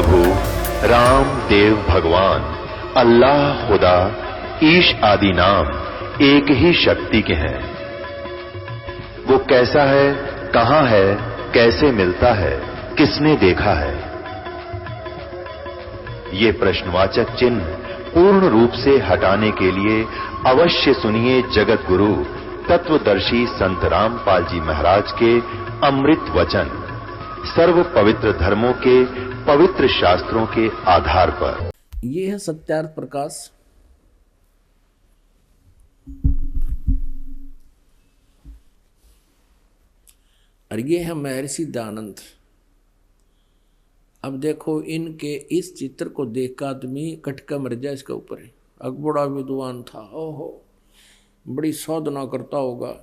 प्रभु राम देव भगवान अल्लाह खुदा ईश आदि नाम एक ही शक्ति के हैं। वो कैसा है, कहां है, कैसे मिलता है, किसने देखा है? ये प्रश्नवाचक चिन्ह पूर्ण रूप से हटाने के लिए अवश्य सुनिए जगत गुरु तत्वदर्शी संत रामपाल जी महाराज के अमृत वचन, सर्व पवित्र धर्मों के पवित्र शास्त्रों के आधार पर। ये है सत्यार्थ प्रकाश। और ये है महर्षि दयानंद। अब देखो, इनके इस चित्र को देख कर आदमी कटका मर जाए इसके ऊपर है। अकबड़ा विद्वान था, ओहो बड़ी साधना करता होगा।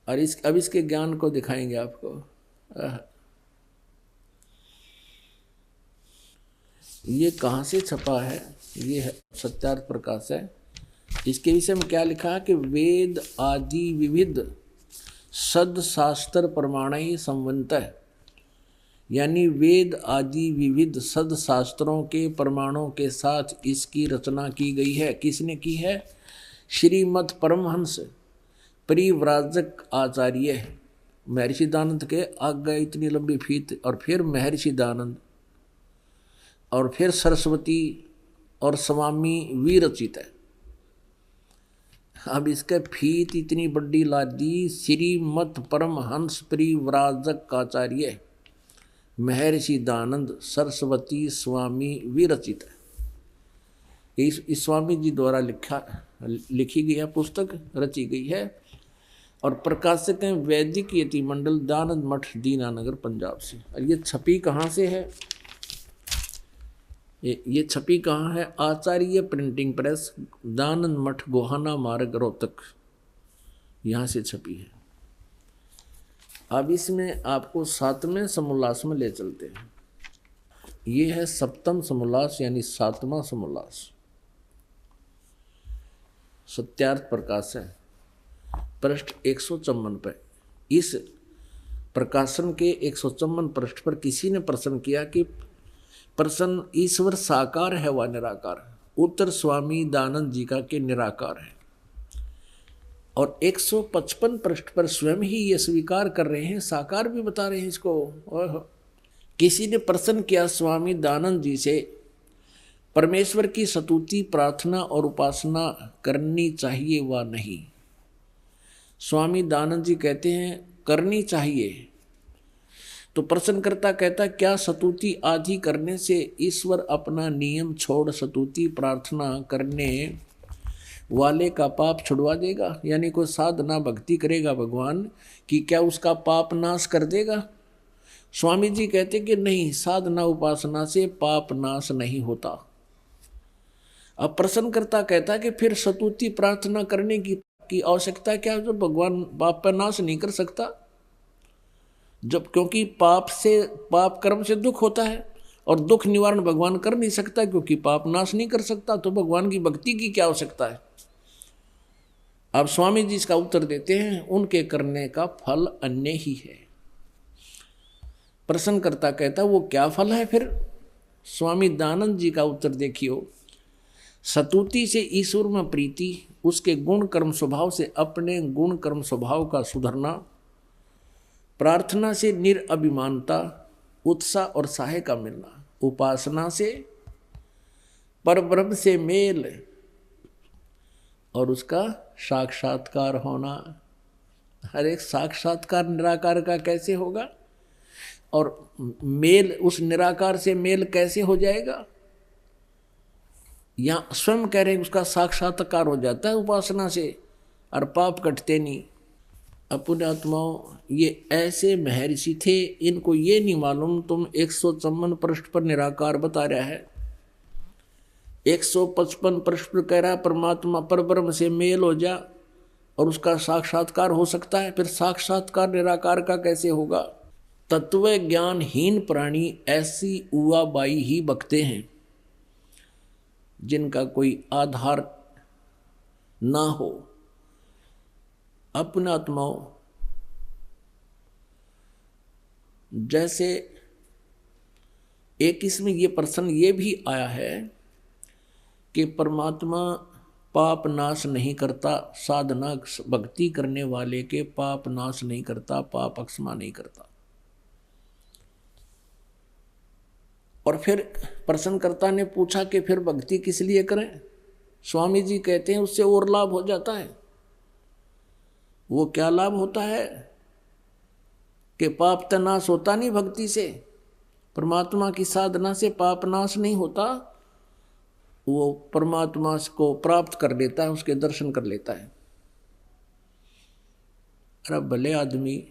और अब इसके ज्ञान को दिखाएंगे आपको। ये कहाँ से छपा है? ये है सत्यार्थ प्रकाश है। इसके विषय में क्या लिखा है कि वेद आदि विविध सद शास्त्र प्रमाण संवंत है, यानी वेद आदि विविध सद शास्त्रों के प्रमाणों के साथ इसकी रचना की गई है। किसने की है? श्रीमद् परमहंस परिव्राजक आचार्य महर्षि दयानंद के आगे इतनी लंबी फीत, और फिर महर्षि दयानंद, और फिर सरस्वती और स्वामी विरचित है। अब इसके फीत इतनी बड़ी ला दी, श्रीमद् परमहंस परिव्राजक आचार्य महर्षि दयानंद सरस्वती स्वामी विरचित है। इस स्वामी जी द्वारा लिखी गई है, पुस्तक रची गई है। और प्रकाशक हैं वैदिक यति मंडल, दयानंद मठ, दीनानगर, पंजाब से। और ये छपी कहाँ से है? ये छपी कहाँ है? आचार्य प्रिंटिंग प्रेस, दयानंद मठ, गोहाना मार्ग, रोहतक, यहाँ से छपी है। अब इसमें आपको 7वें समोल्लास में ले चलते हैं। ये है 7वां समोल्लास, यानी 7वां समोल्लास। सत्यार्थ प्रकाश है, पृष्ठ 154 पर। इस प्रकाशन के 154 पृष्ठ पर किसी ने प्रश्न किया कि प्रश्न ईश्वर साकार है व निराकार? उत्तर स्वामी दयानंद जी का कि निराकार है। और 155 पृष्ठ पर स्वयं ही ये स्वीकार कर रहे हैं, साकार भी बता रहे हैं इसको। किसी ने प्रश्न किया स्वामी दयानंद जी से, परमेश्वर की स्तुति, प्रार्थना और उपासना करनी चाहिए व नहीं? स्वामी दयानंद जी कहते हैं करनी चाहिए। तो प्रश्नकर्ता कहता, क्या स्तुति आदि करने से ईश्वर अपना नियम छोड़ स्तुति प्रार्थना करने वाले का पाप छुड़वा देगा? यानी कोई साधना भक्ति करेगा भगवान कि क्या उसका पाप नाश कर देगा? स्वामी जी कहते कि नहीं, साधना उपासना से पाप नाश नहीं होता। अब प्रश्नकर्ता कहता कि फिर स्तुति प्रार्थना करने की आवश्यकता क्या, जो भगवान पाप पर नाश नहीं कर सकता? जब क्योंकि पाप कर्म से दुख होता है, और दुख निवारण भगवान कर नहीं सकता क्योंकि पाप नाश नहीं कर सकता, तो भगवान की भक्ति की क्या आवश्यकता है? अब स्वामी जी इसका उत्तर देते हैं, उनके करने का फल अन्य ही है। प्रश्नकर्ता कहता वो क्या फल है फिर? स्वामी दयानंद जी का उत्तर देखियो, स्तुति से ईश्वर में प्रीति, उसके गुण कर्म स्वभाव से अपने गुण कर्म स्वभाव का सुधरना, प्रार्थना से निरअभिमानता, उत्साह और सहाय का मिलना, उपासना से परब्रह्म से मेल और उसका साक्षात्कार होना। हर एक साक्षात्कार निराकार का कैसे होगा? और मेल उस निराकार से मेल कैसे हो जाएगा? यहाँ स्वयं कह रहे हैं उसका साक्षात्कार हो जाता है उपासना से, और पाप कटते नहीं। अपने आत्माओं, ये ऐसे महर्षि थे, इनको ये नहीं मालूम तुम 154 पृष्ठ पर निराकार बता रहा है, 155 पृष्ठ पर कह रहा है परमात्मा परब्रह्म से मेल हो जा और उसका साक्षात्कार हो सकता है। फिर साक्षात्कार निराकार का कैसे होगा? तत्व ज्ञानहीन प्राणी ऐसी उवाबाई ही बकते हैं जिनका कोई आधार ना हो। अपने आत्माओं, जैसे एक इसमें ये प्रश्न ये भी आया है कि परमात्मा पाप नाश नहीं करता, साधना भक्ति करने वाले के पाप नाश नहीं करता, पाप अक्षमा नहीं करता। और फिर प्रश्नकर्ता ने पूछा कि फिर भक्ति किस लिए करें? स्वामी जी कहते हैं उससे और लाभ हो जाता है। वो क्या लाभ होता है कि पाप तो नाश होता नहीं भक्ति से, परमात्मा की साधना से पाप नाश नहीं होता, वो परमात्मा को प्राप्त कर लेता है, उसके दर्शन कर लेता है। अरे भले आदमी,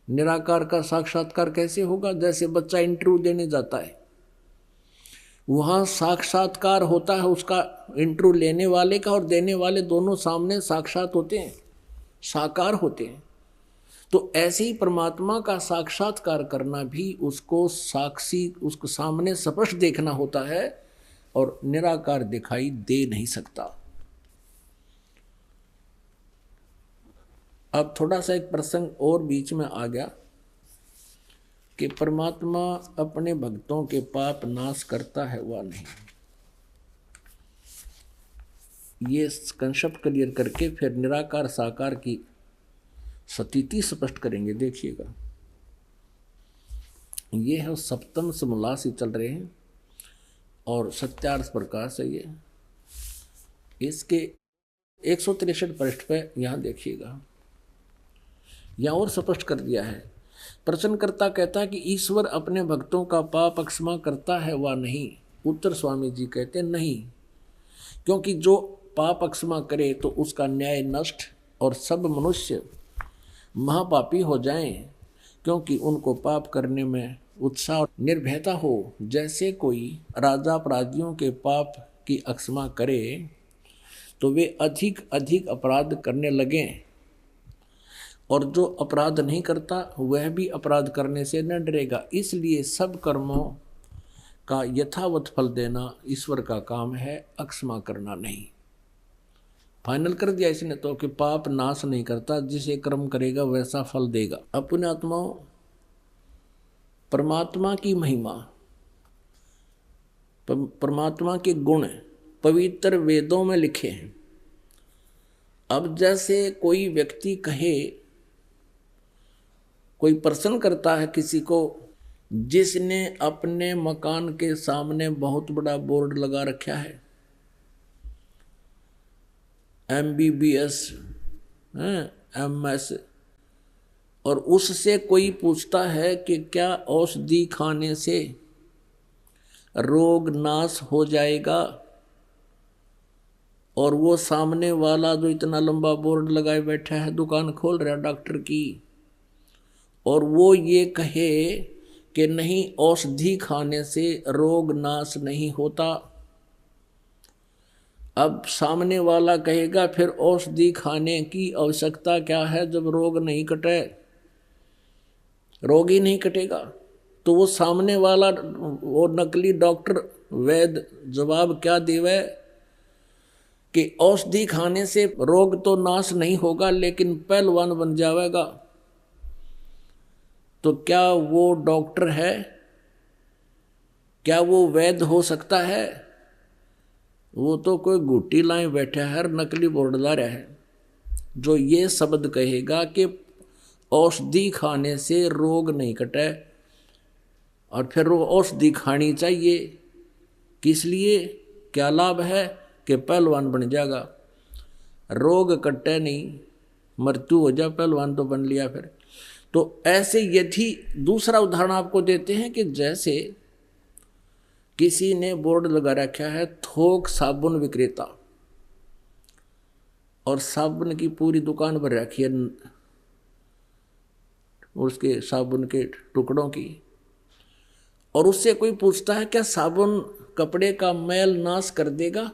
निराकार का साक्षात्कार कैसे होगा? जैसे बच्चा इंटरव्यू देने जाता है, वहाँ साक्षात्कार होता है उसका, इंटरव्यू लेने वाले का और देने वाले दोनों सामने साक्षात होते हैं, साकार होते हैं। तो ऐसे ही परमात्मा का साक्षात्कार करना भी उसको साक्षी, उसको सामने स्पष्ट देखना होता है, और निराकार दिखाई दे नहीं सकता। अब थोड़ा सा एक प्रसंग और बीच में आ गया कि परमात्मा अपने भक्तों के पाप नाश करता है वा नहीं। ये कंसेप्ट क्लियर करके फिर निराकार साकार की स्थिति स्पष्ट करेंगे। देखिएगा, ये है सप्तम समोल्लास ही चल रहे हैं और सत्यार्थ प्रकाश है ये। इसके 163 पृष्ठ पे यहाँ देखिएगा, यहाँ और स्पष्ट कर दिया है। प्रश्नकर्ता कहता है कि ईश्वर अपने भक्तों का पाप क्षमा करता है वा नहीं? उत्तर स्वामी जी कहते नहीं, क्योंकि जो पाप क्षमा करे तो उसका न्याय नष्ट और सब मनुष्य महापापी हो जाएं, क्योंकि उनको पाप करने में उत्साह और निर्भयता हो। जैसे कोई राजा अपराधियों के पाप की क्षमा करे तो वे अधिक अधिक अपराध करने लगें, और जो अपराध नहीं करता वह भी अपराध करने से न डरेगा। इसलिए सब कर्मों का यथावत फल देना ईश्वर का काम है, अक्षमा करना नहीं। फाइनल कर दिया इसने तो कि पाप नाश नहीं करता, जिसे कर्म करेगा वैसा फल देगा। अपने आत्माओं, परमात्मा की महिमा, परमात्मा के गुण पवित्र वेदों में लिखे हैं। अब जैसे कोई व्यक्ति कहे, कोई प्रश्न करता है किसी को जिसने अपने मकान के सामने बहुत बड़ा बोर्ड लगा रखा है, MBBS MS, और उससे कोई पूछता है कि क्या औषधि खाने से रोग नाश हो जाएगा, और वो सामने वाला जो इतना लंबा बोर्ड लगाए बैठा है, दुकान खोल रहा है डॉक्टर की, और वो ये कहे कि नहीं औषधि खाने से रोग नाश नहीं होता, अब सामने वाला कहेगा फिर औषधि खाने की आवश्यकता क्या है जब रोग नहीं कटे? रोग ही नहीं कटेगा। तो वो सामने वाला, वो नकली डॉक्टर वैद्य जवाब क्या देवे कि औषधि खाने से रोग तो नाश नहीं होगा लेकिन पहलवान बन जाएगा। तो क्या वो डॉक्टर है? क्या वो वैद्य हो सकता है? वो तो कोई गुट्टी लाए बैठा है, नकली बोर्ड ला रहा है। जो ये शब्द कहेगा कि औषधि खाने से रोग नहीं कटे, और फिर वो औषधि खानी चाहिए किस लिए? क्या लाभ है? कि पहलवान बन जाएगा। रोग कटे नहीं, मृत्यु हो जाए, पहलवान तो बन लिया फिर। तो ऐसे यदि दूसरा उदाहरण आपको देते हैं कि जैसे किसी ने बोर्ड लगा रखा है थोक साबुन विक्रेता, और साबुन की पूरी दुकान भर रखी है उसके साबुन के टुकड़ों की, और उससे कोई पूछता है क्या साबुन कपड़े का मैल नाश कर देगा?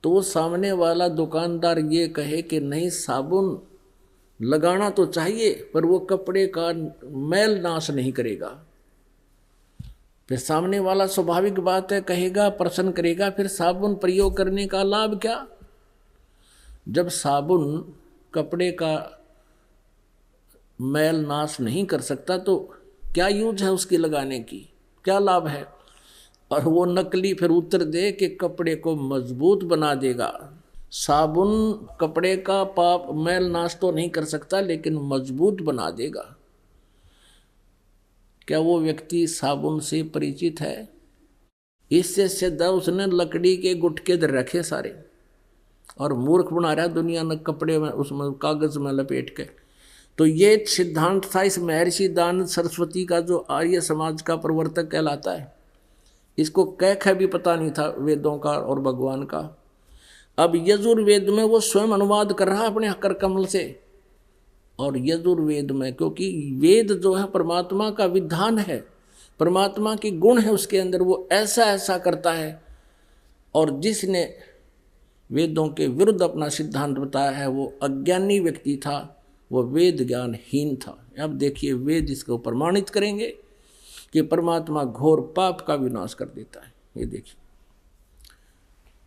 तो वो सामने वाला दुकानदार ये कहे कि नहीं, साबुन लगाना तो चाहिए पर वो कपड़े का मैल नाश नहीं करेगा। फिर सामने वाला स्वाभाविक बात है कहेगा, प्रश्न करेगा फिर साबुन प्रयोग करने का लाभ क्या? जब साबुन कपड़े का मैल नाश नहीं कर सकता तो क्या यूज है उसकी लगाने की, क्या लाभ है? और वो नकली फिर उत्तर दे कि कपड़े को मजबूत बना देगा। साबुन कपड़े का पाप मैल नाश तो नहीं कर सकता, लेकिन मजबूत बना देगा। क्या वो व्यक्ति साबुन से परिचित है? इससे सीधा उसने लकड़ी के गुटके दे रखे सारे और मूर्ख बना रहा दुनिया ने कपड़े में, उसमें कागज में लपेट के। तो ये सिद्धांत था इस महर्षि दानंद सरस्वती का, जो आर्य समाज का प्रवर्तक कहलाता है। इसको कह भी पता नहीं था वेदों का और भगवान का। अब यजुर्वेद में वो स्वयं अनुवाद कर रहा अपने कर कमल से। और यजुर्वेद में, क्योंकि वेद जो है परमात्मा का विधान है, परमात्मा की गुण है उसके अंदर, वो ऐसा ऐसा करता है। और जिसने वेदों के विरुद्ध अपना सिद्धांत बताया है वो अज्ञानी व्यक्ति था, वो वेद ज्ञानहीन था। अब देखिए वेद इसको प्रमाणित करेंगे कि परमात्मा घोर पाप का विनाश कर देता है। ये देखिए,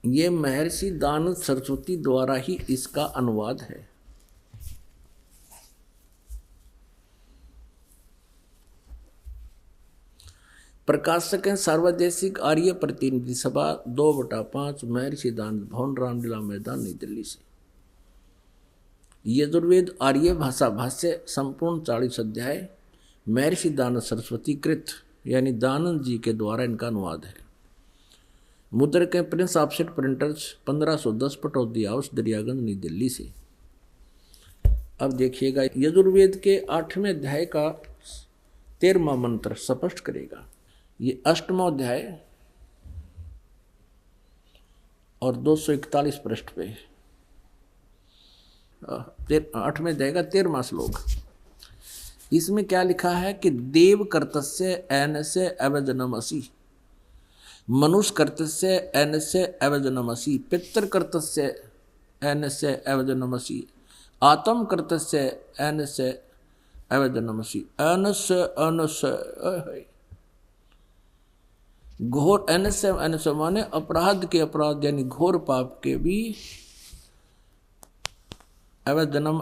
ये महर्षि दानंद सरस्वती द्वारा ही इसका अनुवाद है। प्रकाशक हैं सर्वदेशिक आर्य प्रतिनिधि सभा 2/5 महर्षि दानंद भवन, रामलीला मैदान, नई दिल्ली से। यजुर्वेद आर्य भाषा भाष्य संपूर्ण 40 अध्याय महर्षि दानंद सरस्वती कृत, यानी दानंद जी के द्वारा इनका अनुवाद है। मुद्रक हैं Prince Offset Printers, 1510 Pataudi house, Daryaganj, नई दिल्ली से। अब देखिएगा, यजुर्वेद के 8वें अध्याय का 13वां मंत्र स्पष्ट करेगा। ये 8वां अध्याय और 241 पृष्ठ पे 8वें अध्याय का 13वां श्लोक। इसमें क्या लिखा है कि देव कर्तस्य एनस्य अवजनमसि, मनुष्य कर्तस्य एनस्य अवजनमसि, पितृ कर्तस्य एनस्य अवजनमसि, आत्म कर्तस्य एनस्य अवजनमसि, अनस्य अनस्य घोर, एनस्य अनस्य माने अपराध के अपराध, यानी घोर पाप के भी अवजनम।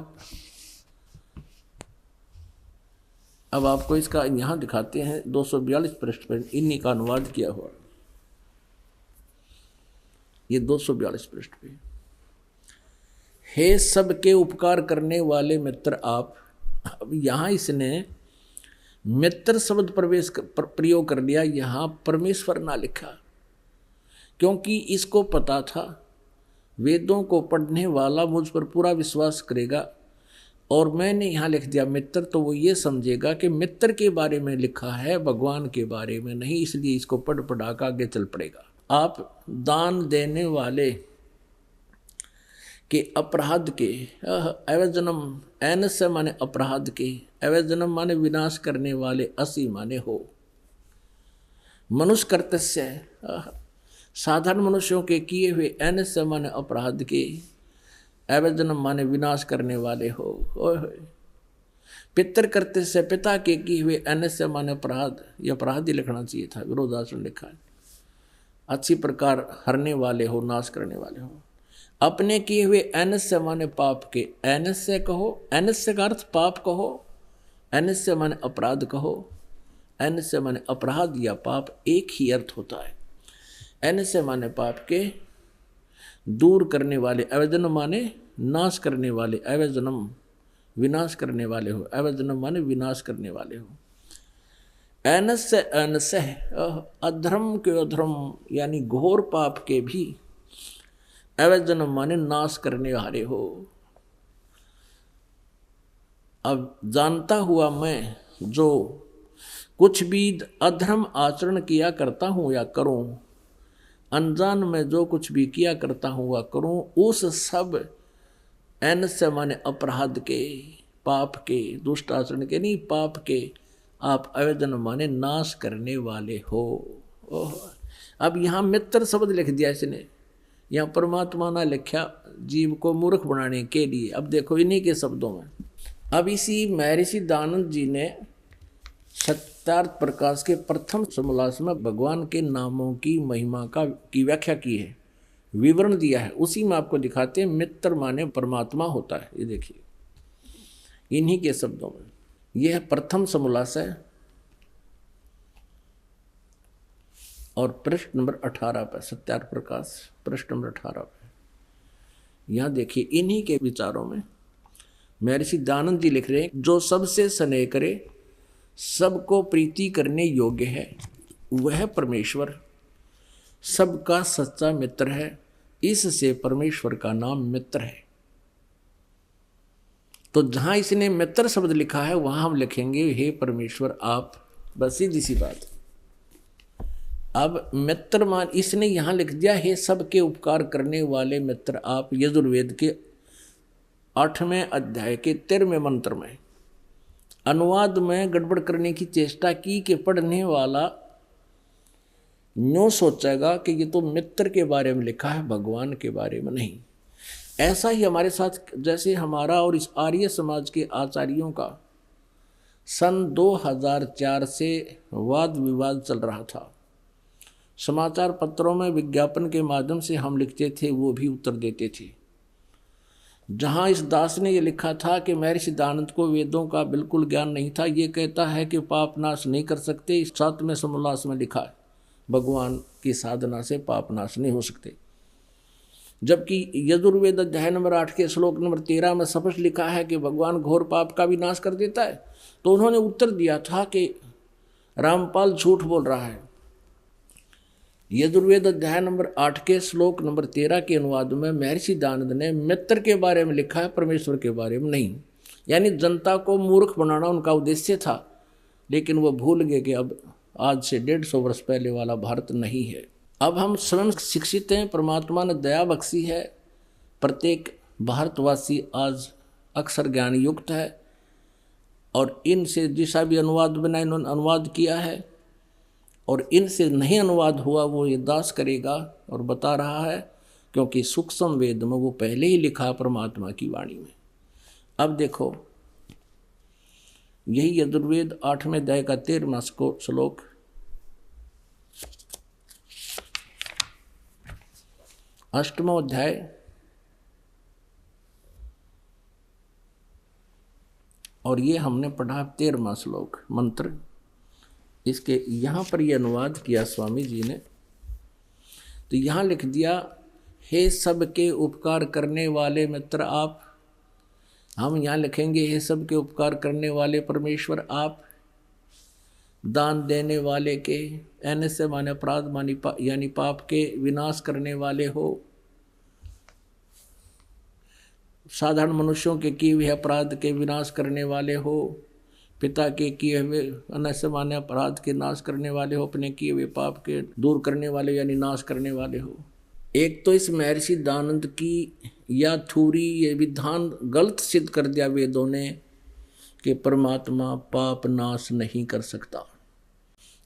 अब आपको इसका यहाँ दिखाते हैं 242 पृष्ठ पर इन्हीं का अनुवाद किया हुआ। ये 242 पृष्ठ पे, हे सबके उपकार करने वाले मित्र आप। अब यहाँ इसने मित्र शब्द प्रयोग कर लिया, यहाँ परमेश्वर ना लिखा, क्योंकि इसको पता था वेदों को पढ़ने वाला मुझ पर पूरा विश्वास करेगा। और मैंने यहाँ लिख दिया मित्र, तो वो ये समझेगा कि मित्र के बारे में लिखा है, भगवान के बारे में नहीं, इसलिए इसको पढ़ पढ़ा कर आगे चल पड़ेगा। आप दान देने वाले के अपराध के, अवजनम एनस्य माने अपराध के, अवजनम माने विनाश करने वाले, असी माने हो। मनुष्य कर्तस्य, साधारण मनुष्यों के किए हुए, एनस्य माने अपराध के, अवजनम माने विनाश करने वाले हो। पितृ कर्तस्य, पिता के किए हुए, एनस्य माने अपराध, यह अपराध ही लिखना चाहिए था, विरोधाचरण लिखा है। अच्छी प्रकार हरने वाले हो, नाश करने वाले हो। अपने किए हुए, एनस्य माने पाप के, एनस्य कहो, एनस्य का अर्थ पाप कहो, एनस्य माने अपराध कहो। एनस्य माने अपराध या पाप एक ही अर्थ होता है। एनस्य माने पाप के, दूर करने वाले, अवजनम माने नाश करने वाले, अवजनम विनाश करने वाले हो, अवजनम माने विनाश करने वाले हो। एनस्य अनस्य, अधर्म के अधर्म यानी घोर पाप के भी, अवजनम माने नाश करने वाले हो। अब जानता हुआ मैं जो कुछ भी अधर्म आचरण किया करता हूँ या करूँ, अनजान में जो कुछ भी किया करता हूँ वह करूँ, उस सब एनस्य माने अपराध के, पाप के, दुष्ट आचरण के नहीं, पाप के आप अवजन माने नाश करने वाले हो। अब यहाँ मित्र शब्द लिख दिया इसने, यहाँ परमात्मा ने लिखा जीव को मूर्ख बनाने के लिए। अब देखो इन्हीं के शब्दों में, अब इसी महर्षि दानंद जी ने सत्यार्थ प्रकाश के प्रथम समोल्लास में भगवान के नामों की महिमा की व्याख्या की है, विवरण दिया है। उसी में आपको दिखाते हैं मित्र माने परमात्मा होता है। ये देखिए इन्हीं के शब्दों में, यह प्रथम समोल्लास है और पृष्ठ नंबर 18 पर, सत्यार्थ प्रकाश पृष्ठ नंबर 18 पर। यहाँ देखिए इन्हीं के विचारों में महर्षि दयानंद जी लिख रहे हैं, जो सबसे स्नेह करे, सबको प्रीति करने योग्य है, वह परमेश्वर सबका सच्चा मित्र है। इससे परमेश्वर का नाम मित्र है। तो जहां इसने मित्र शब्द लिखा है वहां हम लिखेंगे हे परमेश्वर आप, बस सीधी सी बात। अब मित्र मान इसने यहां लिख दिया हे सबके उपकार करने वाले मित्र आप, यजुर्वेद के 8वें अध्याय के 13वें मंत्र में। अनुवाद में गड़बड़ करने की चेष्टा की कि पढ़ने वाला यूं सोचेगा कि ये तो मित्र के बारे में लिखा है, भगवान के बारे में नहीं। ऐसा ही हमारे साथ, जैसे हमारा और इस आर्य समाज के आचार्यों का सन 2004 से वाद विवाद चल रहा था। समाचार पत्रों में विज्ञापन के माध्यम से हम लिखते थे, वो भी उत्तर देते थे। जहां इस दास ने ये लिखा था कि महर्षि दयानंद को वेदों का बिल्कुल ज्ञान नहीं था, ये कहता है कि पाप नाश नहीं कर सकते। इस 7वें समोल्लास में लिखा है भगवान की साधना से पाप नाश नहीं हो सकते। जबकि यजुर्वेद अध्याय नंबर 8 के श्लोक नंबर 13 में स्पष्ट लिखा है कि भगवान घोर पाप का भी नाश कर देता है। तो उन्होंने उत्तर दिया था कि रामपाल झूठ बोल रहा है। यजुर्वेद अध्याय नंबर 8 के श्लोक नंबर 13 के अनुवाद में महर्षि दयानंद ने मित्र के बारे में लिखा है, परमेश्वर के बारे में नहीं। यानी जनता को मूर्ख बनाना उनका उद्देश्य था, लेकिन वो भूल गए कि अब आज से 150 वर्ष पहले वाला भारत नहीं है। अब हम स्वयं शिक्षित हैं, परमात्मा ने दया बख्शी है, प्रत्येक भारतवासी आज अक्षर ज्ञान युक्त है। और इनसे जिसा भी अनुवाद बना इन्होंने अनुवाद किया है, और इनसे नहीं अनुवाद हुआ वो ये दास करेगा और बता रहा है, क्योंकि सूक्ष्म वेद में वो पहले ही लिखा परमात्मा की वाणी में। अब देखो यही यजुर्वेद 8वें अध्याय का 13वां श्लोक, अष्टमो अध्याय और ये हमने पढ़ा 13वां श्लोक मंत्र। इसके यहाँ पर ये अनुवाद किया स्वामी जी ने, तो यहाँ लिख दिया हे सबके उपकार करने वाले मित्र आप। हम यहाँ लिखेंगे हे सबके उपकार करने वाले परमेश्वर आप, दान देने वाले के, एन से माने अपराध यानी पाप के विनाश करने वाले हो, साधारण मनुष्यों के किए हुए अपराध के विनाश करने वाले हो, पिता के किए हुए अनस्य माने अपराध के नाश करने वाले हो, अपने किए हुए पाप के दूर करने वाले यानी नाश करने वाले हो। एक तो इस महर्षि दयानंद की या थूरी ये विधान गलत सिद्ध कर दिया वेदों ने कि परमात्मा पाप नाश नहीं कर सकता,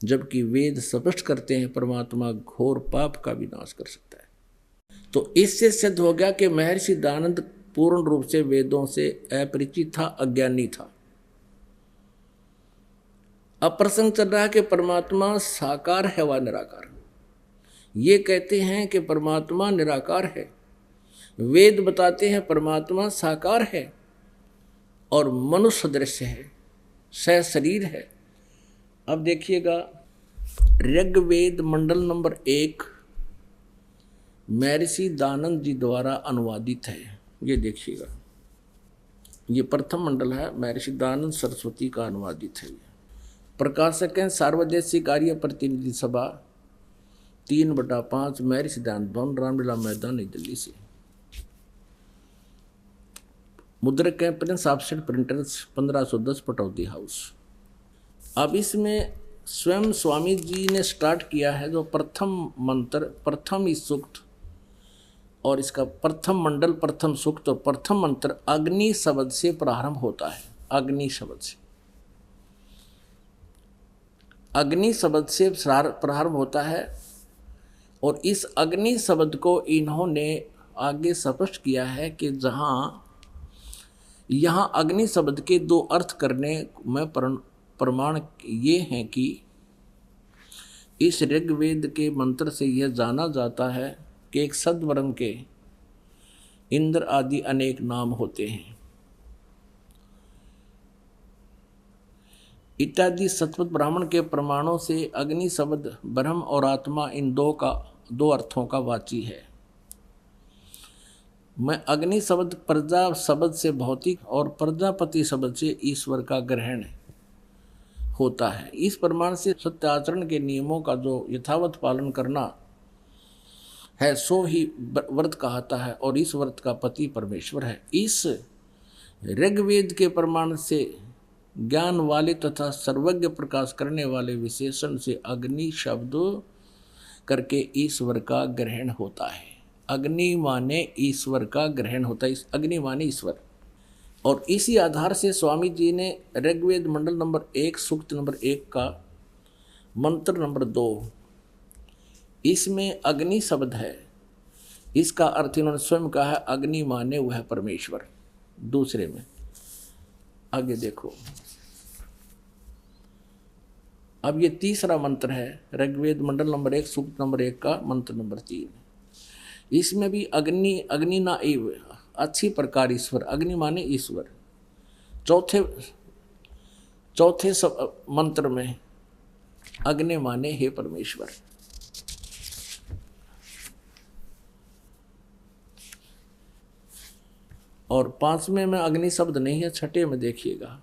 जबकि वेद स्पष्ट करते हैं परमात्मा घोर पाप का भी नाश कर सकता है। तो इससे सिद्ध हो गया कि महर्षि दयानंद पूर्ण रूप से वेदों से अपरिचित था, अज्ञानी था। अब प्रसंग चल रहा है कि परमात्मा साकार है व निराकार। ये कहते हैं कि परमात्मा निराकार है, वेद बताते हैं परमात्मा साकार है और मनुष्य दृश्य है, सशरीर है। अब देखिएगा ऋग्वेद मंडल नंबर 1 महर्षि दयानंद जी द्वारा अनुवादित है। ये देखिएगा, ये प्रथम मंडल है, महर्षि दयानंद सरस्वती का अनुवादित है। प्रकाशक हैं सार्वजनिक कार्य प्रतिनिधि सभा 3/5 महर्षि दयानंद भवन, रामलीला मैदान, नई दिल्ली से। मुद्रक हैं Prince Offset Printers 1510 Pataudi house. अब इसमें स्वयं स्वामी जी ने स्टार्ट किया है जो प्रथम मंत्र, प्रथम ही सूक्त और इसका प्रथम मंडल, प्रथम सूक्त और प्रथम मंत्र अग्नि शब्द से प्रारंभ होता है। अग्नि शब्द से, अग्नि शब्द से प्रारंभ होता है। और इस अग्नि शब्द को इन्होंने आगे स्पष्ट किया है कि यहाँ अग्नि शब्द के 2 अर्थ करने में प्रमाण ये हैं कि इस ऋग्वेद के मंत्र से यह जाना जाता है कि एक सद्वर्ण के इंद्र आदि अनेक नाम होते हैं। इत्यादि सतपथ ब्राह्मण के प्रमाणों से अग्नि शब्द ब्रह्म और आत्मा इन दो अर्थों का वाची है। मैं अग्नि शब्द प्रजा शब्द से भौतिक और प्रजापति शब्द से ईश्वर का ग्रहण होता है। इस प्रमाण से सत्य आचरण के नियमों का जो यथावत पालन करना है सो ही व्रत कहता है और इस व्रत का पति परमेश्वर है। इस ऋग्वेद के प्रमाण से ज्ञान वाले तथा सर्वज्ञ प्रकाश करने वाले विशेषण से अग्नि शब्द करके ईश्वर का ग्रहण होता है। अग्नि माने ईश्वर का ग्रहण होता है, अग्नि माने ईश्वर। और इसी आधार से स्वामी जी ने ऋग्वेद मंडल नंबर 1 सूक्त नंबर 1 का मंत्र नंबर 2 इसमें अग्नि शब्द है, इसका अर्थ इन्होंने स्वयं कहा है अग्नि माने वह परमेश्वर। दूसरे में आगे देखो, अब ये तीसरा मंत्र है ऋग्वेद मंडल नंबर 1 सूक्त नंबर 1 का मंत्र नंबर 3। इसमें भी अग्नि ना एव अच्छी प्रकार ईश्वर, अग्नि माने ईश्वर। चौथे मंत्र में अग्नि माने हे परमेश्वर। और 5वें में अग्नि शब्द नहीं है, छठे में देखिएगा,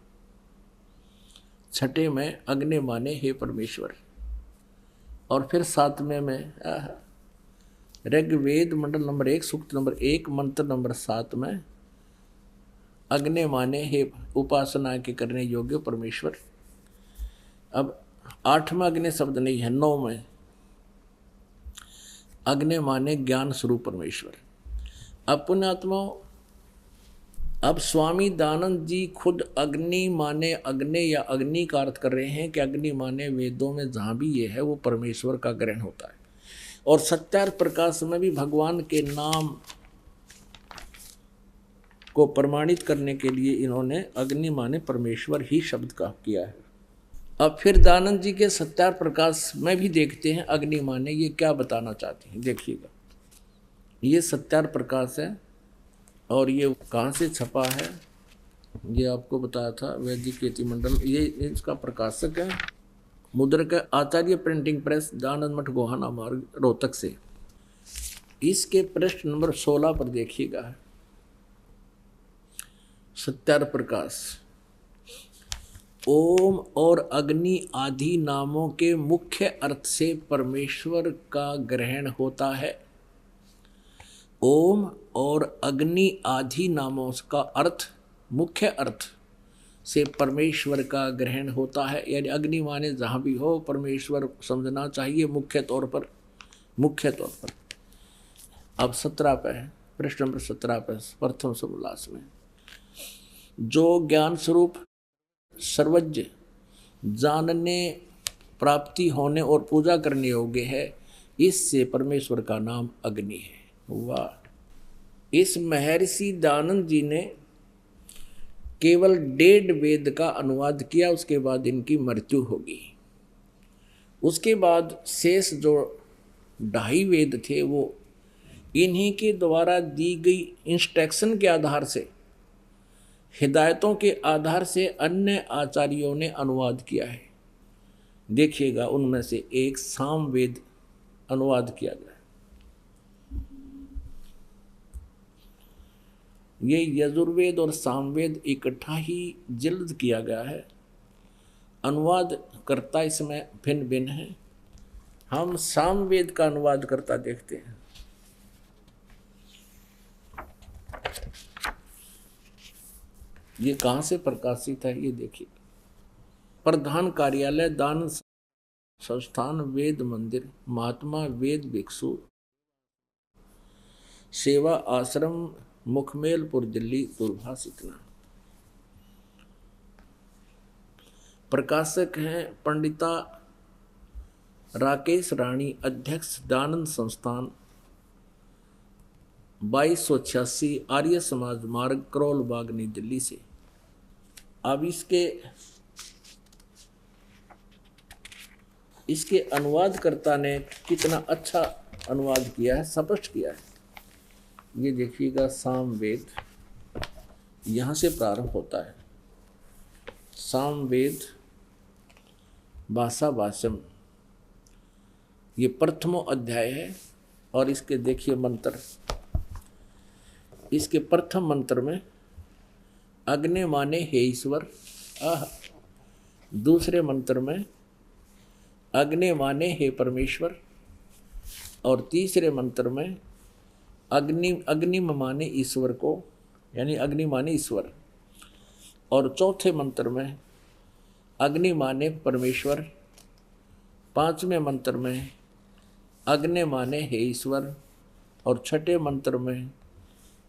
छठे में अग्नि माने हे परमेश्वर। और फिर 7वें में ऋग्वेद मंडल नंबर 1 सूक्त नंबर 1 मंत्र नंबर 7 में अग्नि माने हे उपासना के करने योग्य परमेश्वर। अब 8वां अग्नि शब्द नहीं है, 9 में अग्नि माने ज्ञान स्वरूप परमेश्वर। अब पुण्यात्माओं, अब स्वामी दानंद जी खुद अग्नि माने अग्नि या अग्नि का अर्थ कर रहे हैं कि अग्नि माने वेदों में जहाँ भी ये है वो परमेश्वर का ग्रहण होता है। और सत्यार्थ प्रकाश में भी भगवान के नाम को प्रमाणित करने के लिए इन्होंने अग्नि माने परमेश्वर ही शब्द का किया है। अब फिर दानंद जी के सत्यार्थ प्रकाश में भी देखते हैं अग्नि माने ये क्या बताना चाहते हैं। देखिएगा, ये सत्यार्थ प्रकाश है और ये कहाँ से छपा है ये आपको बताया था, वैदिक यति मंडल, ये इसका प्रकाशक है मुद्रक आचार्य प्रिंटिंग प्रेस, दानंद मठ गोहाना मार्ग, रोहतक से। इसके पृष्ठ नंबर 16 पर देखिएगा, सत्यार्थ प्रकाश। ओम और अग्नि आदि नामों के मुख्य अर्थ से परमेश्वर का ग्रहण होता है। ओम और अग्नि आदि नामों का अर्थ, मुख्य अर्थ से परमेश्वर का ग्रहण होता है। यानी अग्नि माने जहाँ भी हो परमेश्वर समझना चाहिए मुख्य तौर पर। अब 17 पे है, पृष्ठ नंबर 17 पे प्रथम समोल्लास में, जो ज्ञान स्वरूप सर्वज्ञ जानने, प्राप्ति होने और पूजा करने योग्य है, इससे परमेश्वर का नाम अग्नि है। वाह! इस महर्षि दानंद जी ने केवल 1.5 वेद का अनुवाद किया, उसके बाद इनकी मृत्यु होगी। उसके बाद शेष जो 2.5 वेद थे वो इन्हीं के द्वारा दी गई इंस्ट्रक्शन के आधार से, हिदायतों के आधार से अन्य आचार्यों ने अनुवाद किया है। देखिएगा, उनमें से एक सामवेद अनुवाद किया गया। ये यजुर्वेद और सामवेद इकट्ठा ही जल्द किया गया है। अनुवाद करता इसमें भिन्न भिन्न है। हम सामवेद का अनुवाद करता देखते हैं। ये कहाँ से प्रकाशित है ये देखिए, प्रधान कार्यालय दान संस्थान वेद मंदिर, महात्मा वेद भिक्षु सेवा आश्रम, मुखमेलपुर दिल्ली, दूरभाष इतना। प्रकाशक हैं पंडिता राकेश रानी, अध्यक्ष दानंद संस्थान, 2286 आर्य समाज मार्ग, करोल बाग, नई दिल्ली से। अब इसके अनुवादकर्ता ने कितना अच्छा अनुवाद किया है, स्पष्ट किया है। ये देखिएगा, सामवेद यहाँ से प्रारंभ होता है। सामवेद भाषा भाष्यम, ये प्रथमो अध्याय है। और इसके देखिए मंत्र, इसके प्रथम मंत्र में अग्नि माने हे ईश्वर, दूसरे मंत्र में अग्नि माने हे परमेश्वर, और तीसरे मंत्र में अग्निम माने ईश्वर को, यानी अग्नि माने ईश्वर, और चौथे मंत्र में अग्नि माने परमेश्वर, पांचवें मंत्र में अग्नि माने हे ईश्वर, और छठे मंत्र में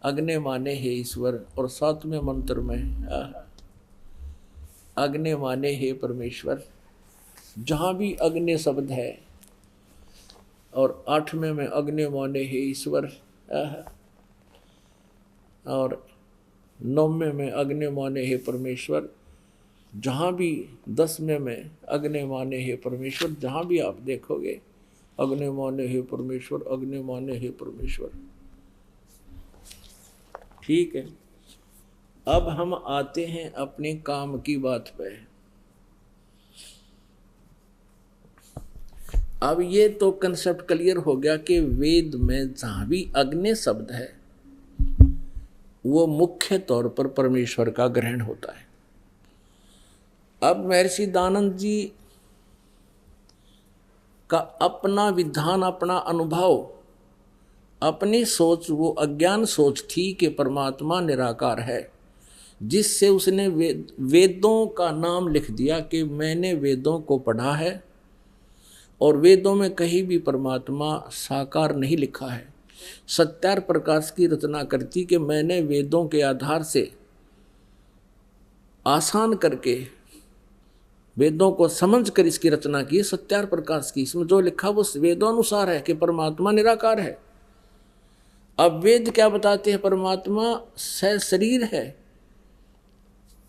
अग्नि माने हे ईश्वर, और सातवें मंत्र में अग्नि माने हे परमेश्वर। जहाँ भी अग्नि शब्द है, और आठवें में अग्नि माने हे ईश्वर, और नौवें में अग्नि माने हे परमेश्वर, जहाँ भी 10वें में अग्नि माने हे परमेश्वर, जहाँ भी आप देखोगे अग्नि माने हे परमेश्वर, अग्नि माने हे परमेश्वर। ठीक है, अब हम आते हैं अपने काम की बात पे। अब ये तो कंसेप्ट क्लियर हो गया कि वेद में जहां भी अग्नि शब्द है वो मुख्य तौर पर परमेश्वर का ग्रहण होता है। अब महर्षि दयानंद जी का अपना विधान, अपना अनुभव, अपनी सोच, वो अज्ञान सोच थी कि परमात्मा निराकार है, जिससे उसने वेदों का नाम लिख दिया कि मैंने वेदों को पढ़ा है और वेदों में कहीं भी परमात्मा साकार नहीं लिखा है। सत्यार प्रकाश की रचना करती कि मैंने वेदों के आधार से आसान करके वेदों को समझकर इसकी रचना की। सत्यार प्रकाश की, इसमें जो लिखा वो वेदोनुसार है कि परमात्मा निराकार है। अब वेद क्या बताते हैं? परमात्मा सशरीर है।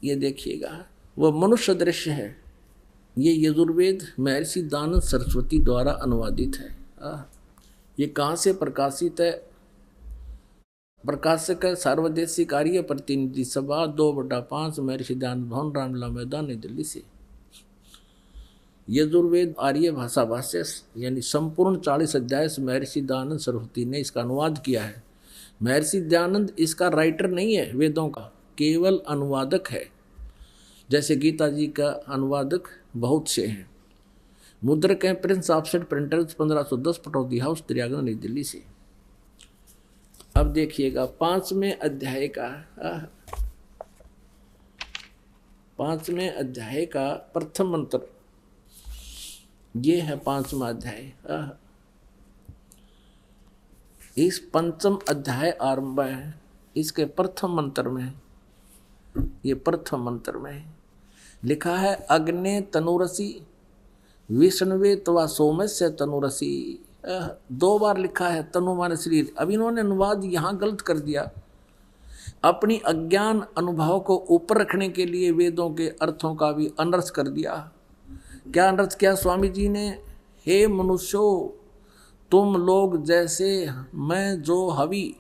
ये देखिएगा, वो मनुष्य दृश्य है। ये यजुर्वेद महर्षि दयानंद सरस्वती द्वारा अनुवादित है। ये कहाँ से प्रकाशित है? प्रकाशक है सार्वदेशिक कार्य प्रतिनिधि सभा 2/5 महर्षि दयानंद भवन, रामलीला मैदान, नई दिल्ली से। यजुर्वेद आर्य भाषा भाष्य, यानी संपूर्ण 40 अध्याय से महर्षि दयानंद सरस्वती ने इसका अनुवाद किया है। महर्षि दयानंद इसका राइटर नहीं है वेदों का, केवल अनुवादक है। जैसे गीता जी का अनुवादक बहुत से हैं। मुद्रक हैं Prince Offset Printers 1510 Pataudi house त्रियागन, नई दिल्ली से। अब देखिएगा 5वें अध्याय का प्रथम मंत्र, ये है 5वां अध्याय। इस 5वां अध्याय आरंभ है। इसके प्रथम मंत्र में, ये प्रथम मंत्र में लिखा है अग्ने तनुरसी विष्णुवे तवा सोमस्य तनुरसी। 2 बार लिखा है तनु माने शरीर। अब इन्होंने अनुवाद यहाँ गलत कर दिया। अपनी अज्ञान अनुभव को ऊपर रखने के लिए वेदों के अर्थों का भी अनर्थ कर दिया। क्या अनर्थ किया स्वामी जी ने? हे मनुष्यो, तुम लोग जैसे मैं जो हवि,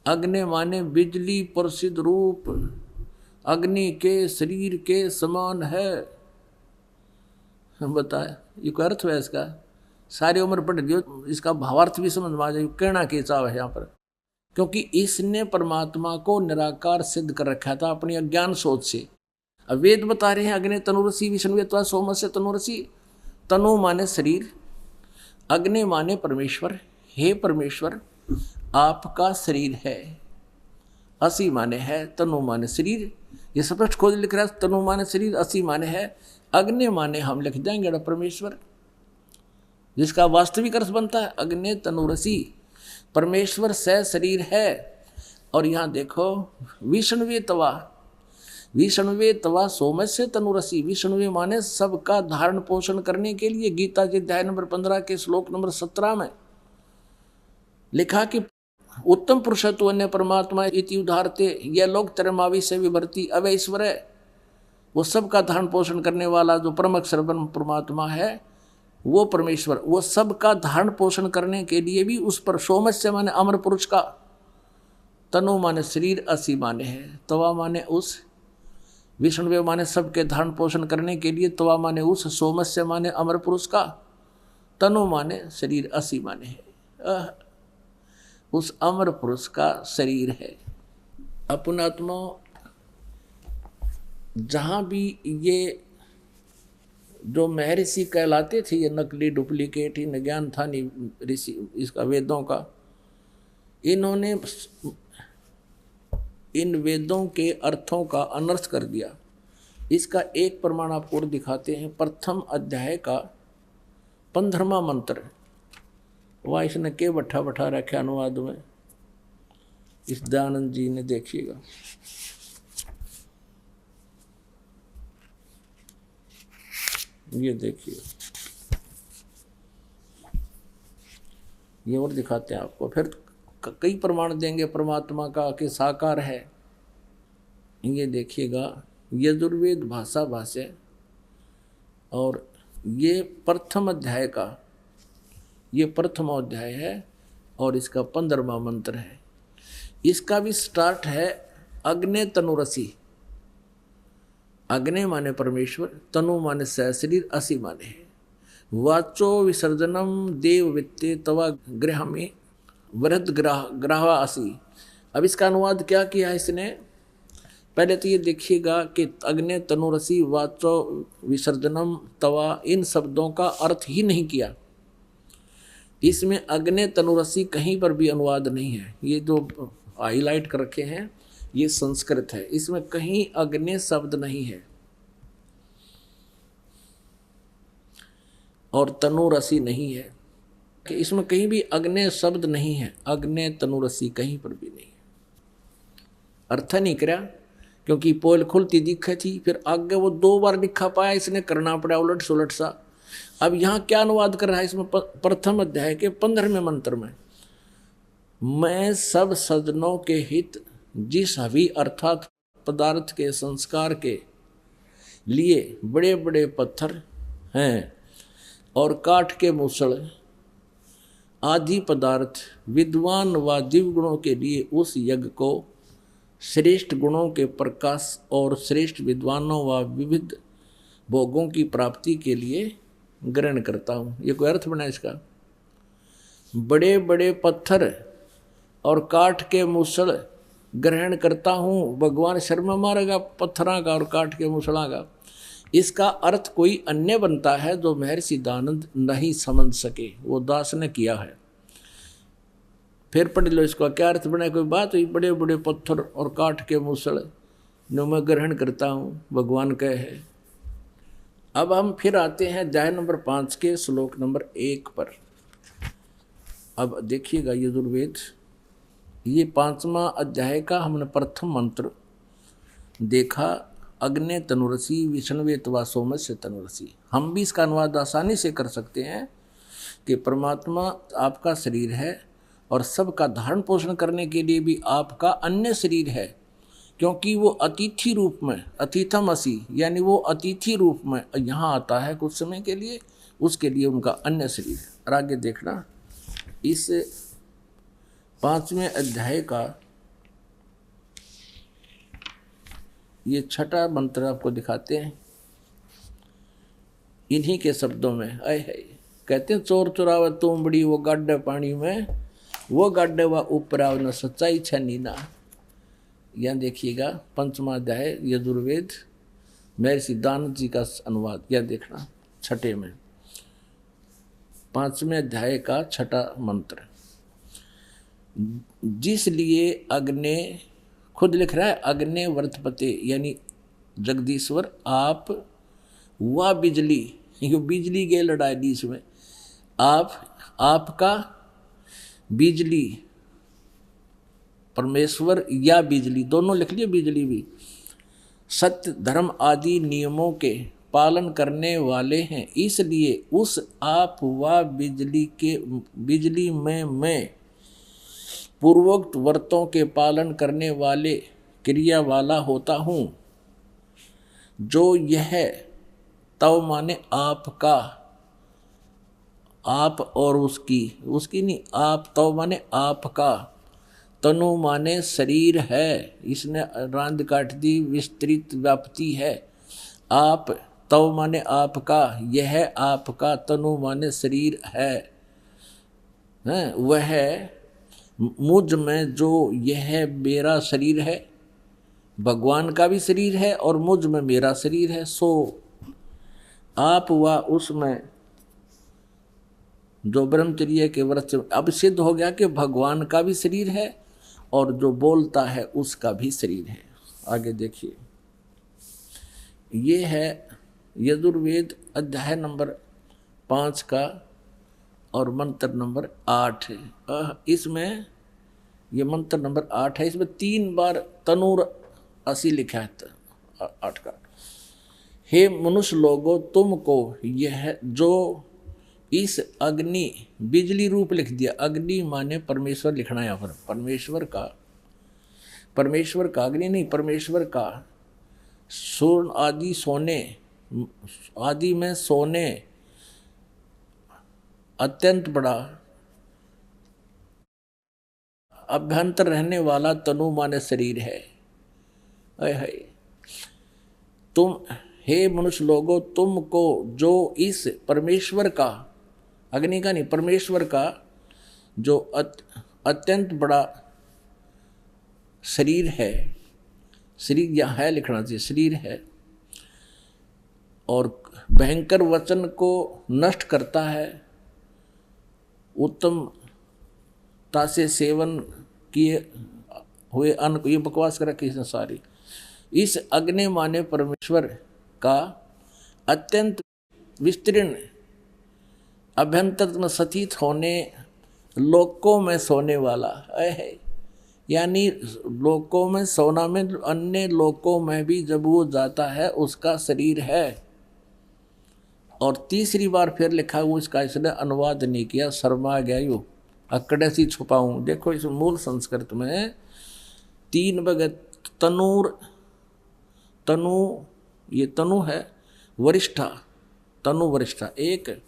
अग्नि माने बिजली प्रसिद्ध रूप, अग्नि के शरीर के समान है। बताए ये कोई अर्थ है इसका? सारी उम्र पढ़ लियो, इसका भावार्थ भी समझ में आ जाए। कहना के चाव है यहाँ पर, क्योंकि इसने परमात्मा को निराकार सिद्ध कर रखा था अपनी अज्ञान सोच से। अब वेद बता रहे हैं अग्नि तनुरसी विष्णुवे तवा सोमस्य तनुरसी। तनु माने शरीर, अग्नि माने परमेश्वर। हे परमेश्वर, आपका शरीर है। असी माने है, तनु माने शरीर। ये स्पष्ट खोज लिख रहा है, तनु माने शरीर, असी माने है। अग्नि माने हम लिख देंगे परमेश्वर, जिसका वास्तविक अर्थ बनता है अग्नि तनुरसी। परमेश्वर से शरीर है। और यहाँ देखो विष्णुवे तवा, विष्णुवे तवा सोमस्य तनुरसी। विष्णुवे माने सबका धारण पोषण करने के लिए। गीता जी अध्याय नंबर 15 के श्लोक नंबर 17 में लिखा कि उत्तम पुरुषत्व अन्य परमात्मा इति उदाहरते यह लोग तरमावी से विभर्ती अवय ईश्वर है। वो सबका धारण पोषण करने वाला जो परम अक्षर ब्रह्म परमात्मा है, वो परमेश्वर, वो सबका धारण पोषण करने के लिए भी उस पर सोमस्य माने अमर पुरुष का, तनु माने शरीर, असी माने है, तवा माने उस, विष्णुवे माने सबके धारण पोषण करने के लिए, त्वा माने उस, सोमस्य माने अमर पुरुष का, तनु माने शरीर, असी माने है उस अमर पुरुष का शरीर है। अपनात्मा जहां भी ये जो महर्षि कहलाते थे, ये नकली डुप्लीकेट ही न ज्ञान था नहीं ऋषि इसका वेदों का, इन्होंने इन वेदों के अर्थों का अनर्थ कर दिया। इसका एक प्रमाण आपको दिखाते हैं। प्रथम अध्याय का 15वां मंत्र, वह इसने के बैठा बैठा रखे अनुवाद में, इस दयानंद जी ने, देखिएगा। ये देखिए, ये और दिखाते हैं आपको। फिर कई प्रमाण देंगे परमात्मा का कि साकार है। ये देखिएगा, यजुर्वेद भाषा भाष्य, और ये प्रथम अध्याय का, ये प्रथम अध्याय है और इसका 15वां मंत्र है। इसका भी स्टार्ट है अग्ने तनुरसी। अग्ने माने परमेश्वर, तनु माने सहशरीर, असी माने है। वाचो विसर्जनम देव वित्ते तवा गृह में वृद्ध ग्राहा असी। अब इसका अनुवाद क्या किया है इसने? पहले तो ये देखिएगा कि अग्ने तनुरसी वाचो विसर्जनम तवा, इन शब्दों का अर्थ ही नहीं किया। इसमें अग्ने तनुरसी कहीं पर भी अनुवाद नहीं है। ये जो हाईलाइट कर रखे हैं ये संस्कृत है, इसमें कहीं अग्ने शब्द नहीं है और तनुरसी नहीं है, कि इसमें कहीं भी अग्ने शब्द नहीं है। अग्ने तनुरसी कहीं पर भी नहीं है। अर्थ नहीं करा, क्योंकि पोल खुलती दिखे थी, फिर आगे वो 2 बार लिखा पाया, इसने करना पड़ा उलट सुलट सा। अब यहाँ क्या अनुवाद कर रहा है इसमें? प्रथम अध्याय के 15वें मंत्र में, मैं सब सज्जनों के हित जिस हवि अर्थात पदार्थ के संस्कार के लिए बड़े बड़े पत्थर हैं और काठ के मूसल आदि पदार्थ विद्वान व दिव्य गुणों के लिए उस यज्ञ को श्रेष्ठ गुणों के प्रकाश और श्रेष्ठ विद्वानों व विविध भोगों की प्राप्ति के लिए ग्रहण करता हूँ। ये कोई अर्थ बना इसका? बड़े बड़े पत्थर और काठ के मूसल ग्रहण करता हूँ। भगवान शर्मा मारेगा पत्थरा का और काठ के मूसला का। इसका अर्थ कोई अन्य बनता है जो महर्षि दयानंद नहीं समझ सके, वो दास ने किया है। फिर पढ़ लो इसका क्या अर्थ बना। कोई बात हुई, बड़े बड़े पत्थर और काठ के मूसल जो मैं ग्रहण करता हूँ, भगवान कहे है। अब हम फिर आते हैं अध्याय नंबर 5 के श्लोक नंबर 1 पर। अब देखिएगा यजुर्वेद, ये 5वां अध्याय का हमने प्रथम मंत्र देखा, अग्ने तनुरसी विष्णुवे तवा सोमस्य तनुरसी। हम भी इसका अनुवाद आसानी से कर सकते हैं कि परमात्मा आपका शरीर है और सबका धारण पोषण करने के लिए भी आपका अन्य शरीर है, क्योंकि वो अतिथि रूप में, अतिथम असी, यानी वो अतिथि रूप में यहाँ आता है कुछ समय के लिए, उसके लिए उनका अन्य शरीर है। और आगे देखना, इस 5वें अध्याय का ये 6ठा मंत्र आपको दिखाते हैं इन्हीं के शब्दों में। आए है, कहते हैं चोर चुरावे तुम बड़ी वो गाड्डे पानी में, वो गाड्डे व ऊपर आव न सच्चाई छनी ना। यहाँ देखिएगा 5वां अध्याय यजुर्वेद महर्षि दयानंद जी का अनुवाद। यह देखना 6ठे में 5वें अध्याय का 6ठा मंत्र। जिसलिए अग्ने, खुद लिख रहा है अग्ने वर्तपते, यानी जगदीश्वर आप, वह बिजली, ये बिजली के लड़ाई दी इसमें, आप, आपका बिजली, परमेश्वर या बिजली, दोनों लिख लिए, बिजली भी, सत्य धर्म आदि नियमों के पालन करने वाले हैं। इसलिए उस आप व बिजली में मैं पूर्वोक्त व्रतों के पालन करने वाले क्रिया वाला होता हूँ। जो यह तव माने आपका, आप और उसकी नहीं, आप तव माने आपका, तनु माने शरीर है, इसने रांद काट दी, विस्तृत व्याप्ति है। आप, तव माने आपका, यह आपका, तनु माने शरीर है, वह मुझ में जो यह मेरा शरीर है, भगवान का भी शरीर है और मुझ में मेरा शरीर है। सो आप व उसमें जो ब्रह्मचर्य के व्रत, अब सिद्ध हो गया कि भगवान का भी शरीर है और जो बोलता है उसका भी शरीर है। आगे देखिए, ये है यजुर्वेद अध्याय नंबर 5 का और मंत्र नंबर 8 है। इसमें ये मंत्र नंबर 8 है, इसमें 3 बार तनुर असी लिखा है 8 का। हे मनुष्य लोगों, तुमको यह जो इस अग्नि, बिजली रूप लिख दिया, अग्नि माने परमेश्वर लिखना यहाँ पर, परमेश्वर का अग्नि नहीं, परमेश्वर का स्वर्ण आदि सोने आदि में सोने अत्यंत बड़ा अभ्यंतर रहने वाला तनु माने शरीर है। तुम, हे मनुष्य लोगों, तुमको जो इस परमेश्वर का, अग्नि का नहीं, परमेश्वर का जो अत्यंत बड़ा शरीर है, शरीर यहाँ है लिखना चाहिए, शरीर है, और भयंकर वचन को नष्ट करता है, उत्तमता से सेवन किए हुए अन्न को, ये बकवास कर रखी है सारी। इस अग्नि माने परमेश्वर का अत्यंत विस्तीर्ण अभ्यंतर में सतीत होने, लोकों में सोने वाला है, यानी लोकों में सोना में, अन्य लोकों में भी जब वो जाता है उसका शरीर है। और तीसरी बार फिर लिखा हुआ, इसका इसने अनुवाद नहीं किया, शर्मा गया यू, अकड़े सी छुपाऊं। देखो इस मूल संस्कृत में 3 भगत तनुर, तनु, ये तनु है, वरिष्ठा, तनु वरिष्ठा एक,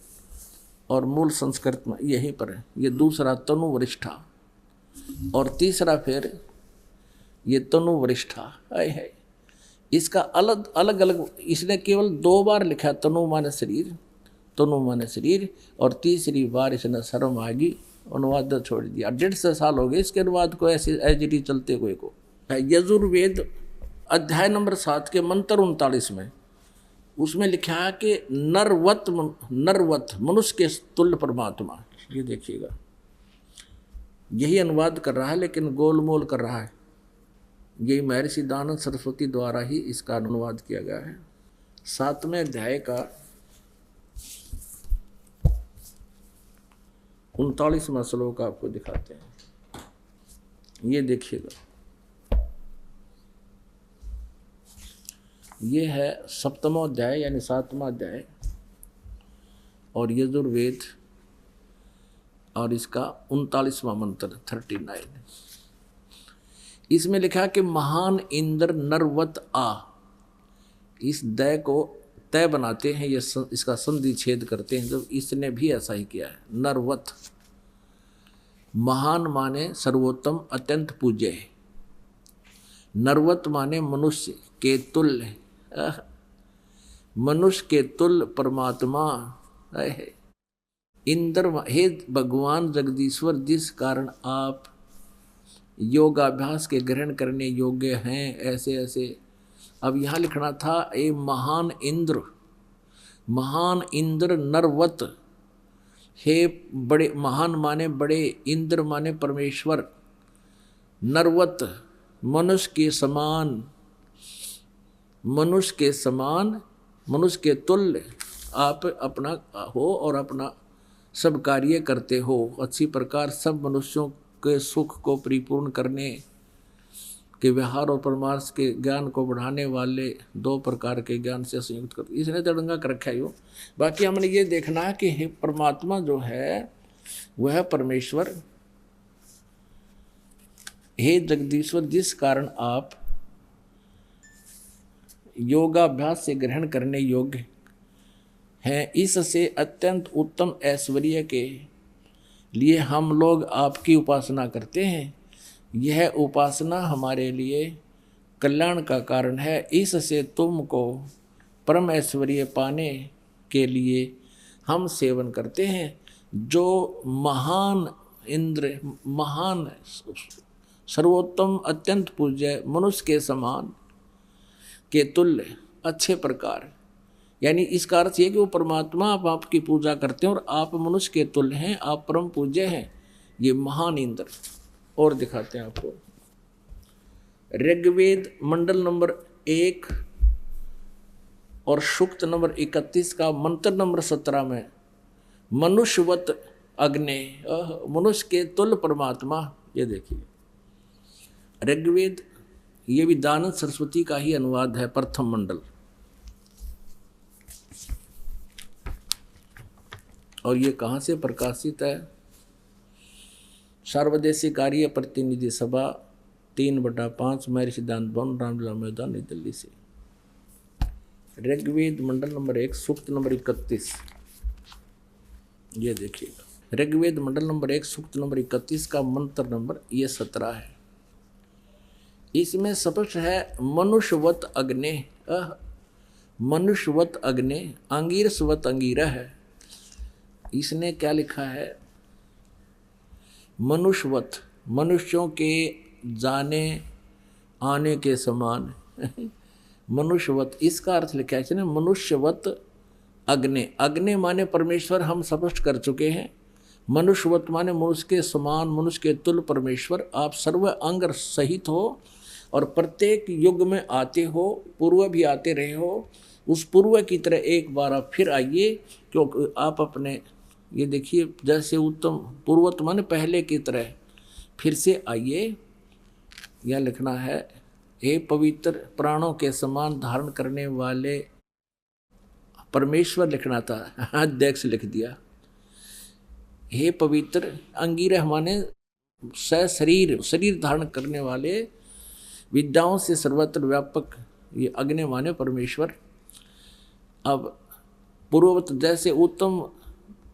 और मूल संस्कृत में यहीं पर है, ये दूसरा तनु वरिष्ठा, और तीसरा फिर ये तनु वरिष्ठा है। इसका अलग अलग इसने केवल 2 बार लिखा, तनु माने शरीर, तनु माने शरीर, और तीसरी बार इसने शर्म आ गई, अनुवाद छोड़ दिया। 150 साल हो गए इसके अनुवाद को ऐसे एजिटी चलते हुए को। यजुर्वेद अध्याय नंबर 7 के मंत्र 39 में उसमें लिखा है कि नरवत मनुष्य के तुल्य परमात्मा। ये देखिएगा, यही अनुवाद कर रहा है लेकिन गोलमोल कर रहा है। यही महर्षि दयानंद सरस्वती द्वारा ही इसका अनुवाद किया गया है। 7वें अध्याय का 39वां श्लोक आपको दिखाते हैं, ये देखिएगा। ये है 7वां अध्याय यानी 7वां अध्याय और यजुर्वेद, और इसका 39वां मंत्र 39। इसमें लिखा कि महान इंद्र नरवत आ, इस दय को तय बनाते हैं, ये इसका संधि छेद करते हैं, जब इसने भी ऐसा ही किया है। नरवत महान माने सर्वोत्तम अत्यंत पूज्य है, नरवत माने मनुष्य के तुल्य, मनुष्य के तुल्य परमात्मा है। इंद्र, हे भगवान जगदीश्वर, जिस कारण आप योगाभ्यास के ग्रहण करने योग्य हैं, ऐसे ऐसे। अब यहाँ लिखना था ए महान इंद्र, महान इंद्र नरवत, हे बड़े, महान माने बड़े, इंद्र माने परमेश्वर, नरवत मनुष्य के समान, मनुष्य के समान, मनुष्य के तुल्य आप अपना हो और अपना सब कार्य करते हो। अच्छी प्रकार सब मनुष्यों के सुख को परिपूर्ण करने के व्यवहार और परमार्थ के ज्ञान को बढ़ाने वाले 2 प्रकार के ज्ञान से संयुक्त कर, इसने तड़ंगा कर रखा है। बाकी हमने ये देखना है कि परमात्मा जो है वह परमेश्वर, हे जगदीश्वर, जिस कारण आप योगाभ्यास से ग्रहण करने योग्य हैं, इससे अत्यंत उत्तम ऐश्वर्य के लिए हम लोग आपकी उपासना करते हैं। यह उपासना हमारे लिए कल्याण का कारण है। इससे तुमको परम ऐश्वर्य पाने के लिए हम सेवन करते हैं। जो महान इंद्र, महान सर्वोत्तम अत्यंत पूज्य मनुष्य के समान के तुल्य अच्छे प्रकार, यानी इसका अर्थ ये कि वो परमात्मा आप आपकी पूजा करते हैं और आप मनुष्य के तुल्य हैं, आप परम पूज्य हैं, ये महान इंद्र। और दिखाते हैं आपको ऋग्वेद मंडल नंबर 1 और सूक्त नंबर 31 का मंत्र नंबर 17 में मनुष्यवत अग्नि, मनुष्य के तुल्य परमात्मा। ये देखिए ऋग्वेद, ये भी दानंद सरस्वती का ही अनुवाद है, प्रथम मंडल। और ये कहाँ से प्रकाशित है? सर्वदेशी कार्य प्रतिनिधि सभा 3/5 महर्षि सिद्धांत भवन, रामलीला मैदान, नई दिल्ली से। ऋग्वेद मंडल नंबर 1 सूक्त नंबर 31। ये देखिएगा ऋग्वेद मंडल नंबर 1 सूक्त नंबर 31 का मंत्र नंबर ये 17 है। इसमें स्पष्ट है मनुष्यवत अग्नि, मनुष्यवत अग्नि, अंगीरसवत अंगीरा है। इसने क्या लिखा है? मनुष्यवत, मनुष्यों के जाने आने के समान मनुष्यवत, इसका अर्थ लिखा है इसने मनुष्यवत अग्नि। अग्नि माने परमेश्वर, हम स्पष्ट कर चुके हैं। मनुष्यवत माने मनुष्य के समान, मनुष्य के तुल्य परमेश्वर। आप सर्व अंग सहित हो और प्रत्येक युग में आते हो, पूर्व भी आते रहे हो। उस पूर्व की तरह एक बार आप फिर आइए, क्योंकि आप अपने, ये देखिए जैसे उत्तम पूर्वत माने पहले की तरह फिर से आइए। यह लिखना है हे पवित्र प्राणों के समान धारण करने वाले परमेश्वर, लिखना था, अध्यक्ष लिख दिया। हे पवित्र अंगीरह माने शरीर, शरीर धारण करने वाले, विद्याओं से सर्वत्र व्यापक, ये अग्नि माने परमेश्वर। अब पूर्ववत जैसे उत्तम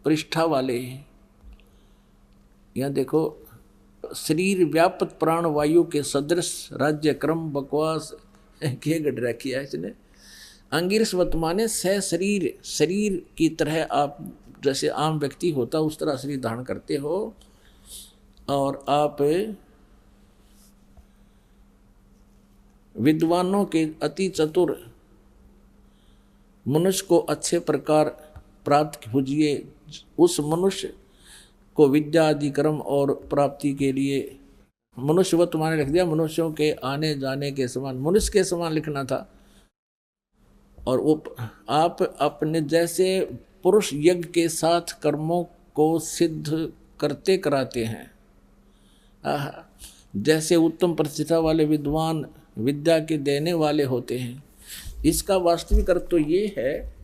पृष्ठा वाले हैं, यहाँ देखो शरीर व्यापक प्राण वायु के सदृश राज्य क्रम बकवास के गढ़ किया है इसने। अंगिरसवत माने सह शरीर, शरीर की तरह आप जैसे आम व्यक्ति होता उस तरह शरीर धारण करते हो और आप विद्वानों के अति चतुर मनुष्य को अच्छे प्रकार प्राप्त कीजिए। उस मनुष्य को विद्या आदि कर्म और प्राप्ति के लिए मनुष्यवत माने लिख दिया, मनुष्यों के आने जाने के समान, मनुष्य के समान लिखना था। और वो आप अपने जैसे पुरुष यज्ञ के साथ कर्मों को सिद्ध करते कराते हैं, जैसे उत्तम प्रतिष्ठा वाले विद्वान विद्या के देने वाले होते हैं। इसका वास्तविक अर्थ तो ये है,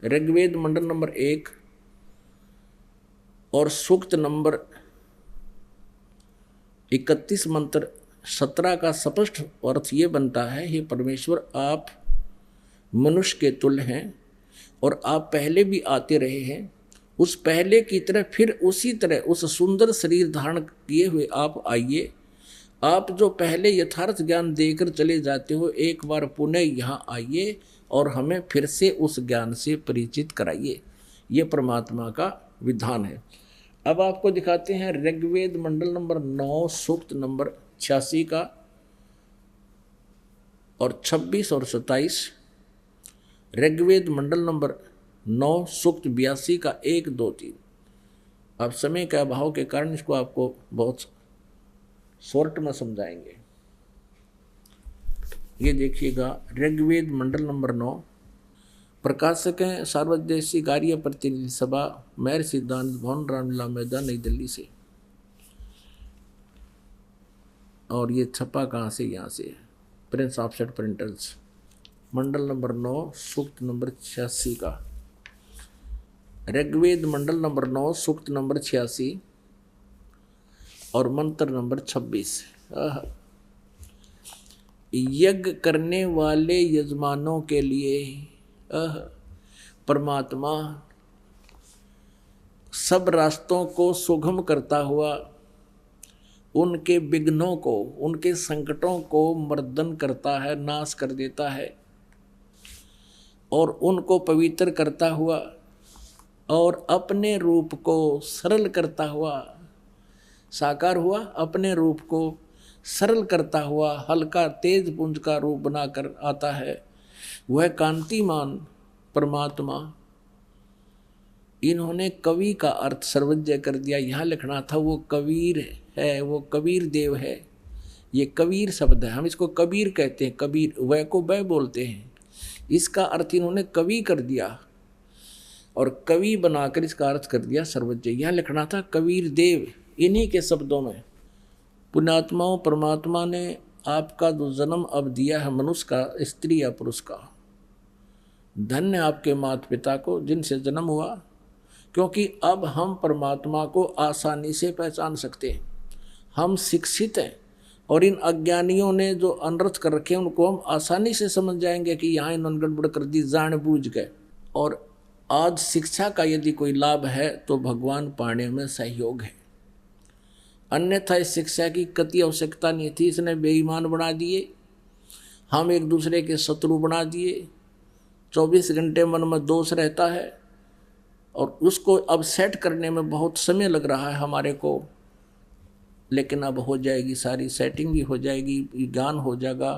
ऋग्वेद मंडल नंबर 1 और सूक्त नंबर 31 मंत्र 17 का स्पष्ट अर्थ ये बनता है, हे परमेश्वर आप मनुष्य के तुल्य हैं और आप पहले भी आते रहे हैं। उस पहले की तरह फिर उसी तरह उस सुंदर शरीर धारण किए हुए आप आइए। आप जो पहले यथार्थ ज्ञान देकर चले जाते हो, एक बार पुनः यहाँ आइए और हमें फिर से उस ज्ञान से परिचित कराइए। ये परमात्मा का विधान है। अब आपको दिखाते हैं ऋग्वेद मंडल नंबर 9 सूक्त नंबर 86 का और 26 और 27। ऋग्वेद मंडल नंबर 9 सूक्त 82 का 1, 2, 3। अब समय के अभाव के कारण इसको आपको बहुत शॉर्ट में समझाएंगे। ये देखिएगा ऋग्वेद मंडल नंबर 9, प्रकाशक हैं सर्वदेशी कार्य प्रतिनिधि सभा, महर्षि सिद्धांत भवन, रामलीला मैदान, नई दिल्ली से। और ये छपा कहाँ से? यहाँ से, प्रिंस ऑफसेट प्रिंटर्स, मंडल नंबर 9 सूक्त नंबर 86 का। ऋग्वेद मंडल नंबर 9 सूक्त नंबर 86 और मंत्र नंबर 26। यज्ञ करने वाले यजमानों के लिए परमात्मा सब रास्तों को सुगम करता हुआ, उनके विघ्नों को, उनके संकटों को मर्दन करता है, नाश कर देता है, और उनको पवित्र करता हुआ और अपने रूप को सरल करता हुआ, साकार हुआ, अपने रूप को सरल करता हुआ हल्का तेज पुंज का रूप बनाकर आता है, वह कांतिमान परमात्मा। इन्होंने कवि का अर्थ सर्वज्ञ कर दिया। यहाँ लिखना था वो कबीर है, वो कबीर देव है। ये कबीर शब्द है, हम इसको कबीर कहते हैं, कबीर वह को वह बोलते हैं। इसका अर्थ इन्होंने कवि कर दिया और कवि बनाकर इसका अर्थ कर दिया सर्वज्ञ। यहाँ लिखना था कबीर देव। इन्हीं के शब्दों में पुण्यात्माओं, परमात्मा ने आपका जो जन्म अब दिया है मनुष्य का, स्त्री या पुरुष का, धन्य आपके माता पिता को जिनसे जन्म हुआ, क्योंकि अब हम परमात्मा को आसानी से पहचान सकते हैं। हम शिक्षित हैं और इन अज्ञानियों ने जो अनर्थ कर रखे हैं उनको हम आसानी से समझ जाएंगे कि यहाँ इन्होंने गड़बड़ कर दी जानबूझ के। और आज शिक्षा का यदि कोई लाभ है तो भगवान पाने में सहयोग है, अन्यथा इस शिक्षा की कति आवश्यकता नहीं थी। इसने बेईमान बना दिए, हम एक दूसरे के शत्रु बना दिए, 24 घंटे मन में दोष रहता है और उसको अब सेट करने में बहुत समय लग रहा है हमारे को, लेकिन अब हो जाएगी, सारी सेटिंग भी हो जाएगी, ज्ञान हो जाएगा,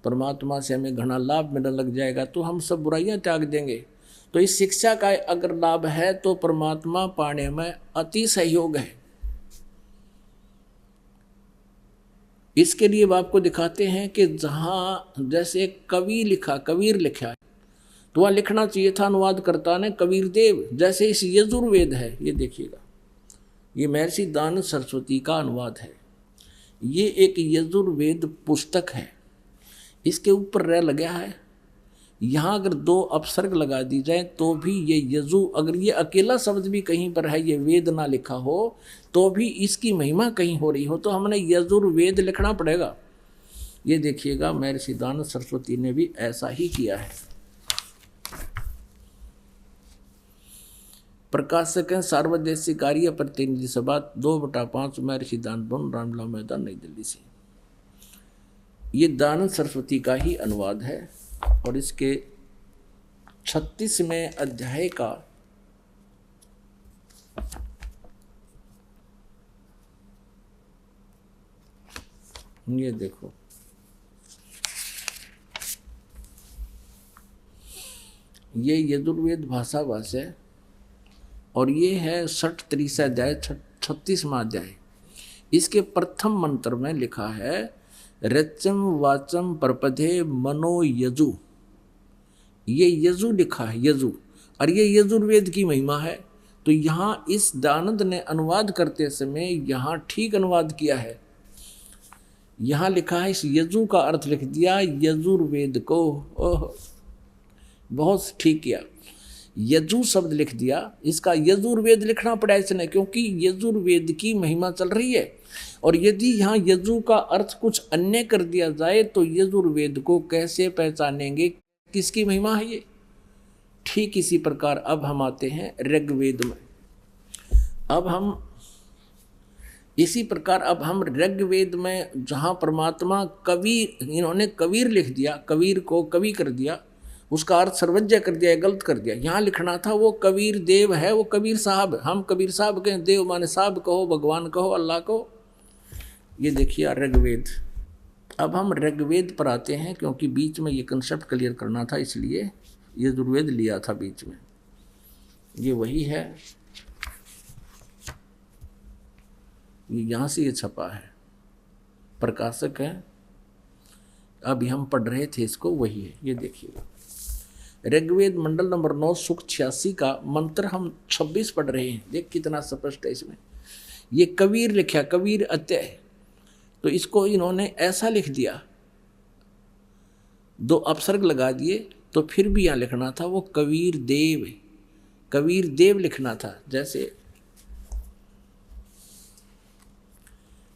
परमात्मा से हमें घना लाभ मिलने लग जाएगा, तो हम सब बुराइयां त्याग देंगे। तो इस शिक्षा का अगर लाभ है तो परमात्मा पाने में अति सहयोग है। इसके लिए आपको दिखाते हैं कि जहां जैसे कबीर लिखा है तो वह लिखना चाहिए था अनुवादकर्ता ने कबीर देव। जैसे इस यजुर्वेद है, ये देखिएगा, ये महर्षि दानव सरस्वती का अनुवाद है। ये एक यजुर्वेद पुस्तक है, इसके ऊपर रह लगा है। यहाँ अगर 2 अपसर्ग लगा दी जाए तो भी ये यजु, अगर ये अकेला शब्द भी कहीं पर है, ये वेद ना लिखा हो तो भी इसकी महिमा कहीं हो रही हो, तो हमने यजुर्वेद लिखना पड़ेगा। ये देखिएगा महर्षि दानव सरस्वती ने भी ऐसा ही किया है। प्रकाशक हैं सार्वदेशिक कार्य प्रतिनिधि सभा 2/5 महर्षि दानव भवन, रामलीला मैदान, नई दिल्ली से। ये दानव सरस्वती का ही अनुवाद है और इसके 36वें अध्याय का ये देखो, ये यजुर्वेद भाषाभाष है और ये है 63 अध्याय, 36वां अध्याय। इसके प्रथम मंत्र में लिखा है रचम वाचम परपधे मनो यजु। ये यजु लिखा है, यजु, और ये यजुर्वेद की महिमा है। तो यहाँ इस दानंद ने अनुवाद करते समय यहाँ ठीक अनुवाद किया है। यहाँ लिखा है, इस यजु का अर्थ लिख दिया यजुर्वेद को। ओह, बहुत ठीक किया, यजु शब्द लिख दिया, इसका यजुर्वेद लिखना पड़ा इसने, क्योंकि यजुर्वेद की महिमा चल रही है। और यदि यहाँ यजु का अर्थ कुछ अन्य कर दिया जाए तो यजुर्वेद को कैसे पहचानेंगे, किसकी महिमा है ये। ठीक इसी प्रकार अब हम आते हैं ऋग्वेद में। अब हम इसी प्रकार अब हम ऋग्वेद में, जहाँ परमात्मा कबीर, इन्होंने कबीर लिख दिया, कबीर को कवि कर दिया, उसका अर्थ सर्वज्ञ कर दिया, गलत कर दिया। यहाँ लिखना था वो कबीर देव है, वो कबीर साहब। हम कबीर साहब कहें, देव माने साहब कहो, भगवान कहो, अल्लाह कहो। ये देखिए ऋग्वेद। अब हम ऋग्वेद पर आते हैं, क्योंकि बीच में ये कंसेप्ट क्लियर करना था, इसलिए यजुर्वेद लिया था बीच में। ये वही है, ये यहाँ से ये छपा है, प्रकाशक है। अभी हम पढ़ रहे थे इसको, वही है। ये देखिएगा ऋग्वेद मंडल नंबर 9 सूक्त 86 का मंत्र हम 26 पढ़ रहे हैं। देख कितना स्पष्ट है इसमें। ये कबीर लिखा, कबीर अत्यय, तो इसको इन्होंने ऐसा लिख दिया, 2 अपसर्ग लगा दिए, तो फिर भी यहाँ लिखना था वो कबीर देव, कबीर देव लिखना था। जैसे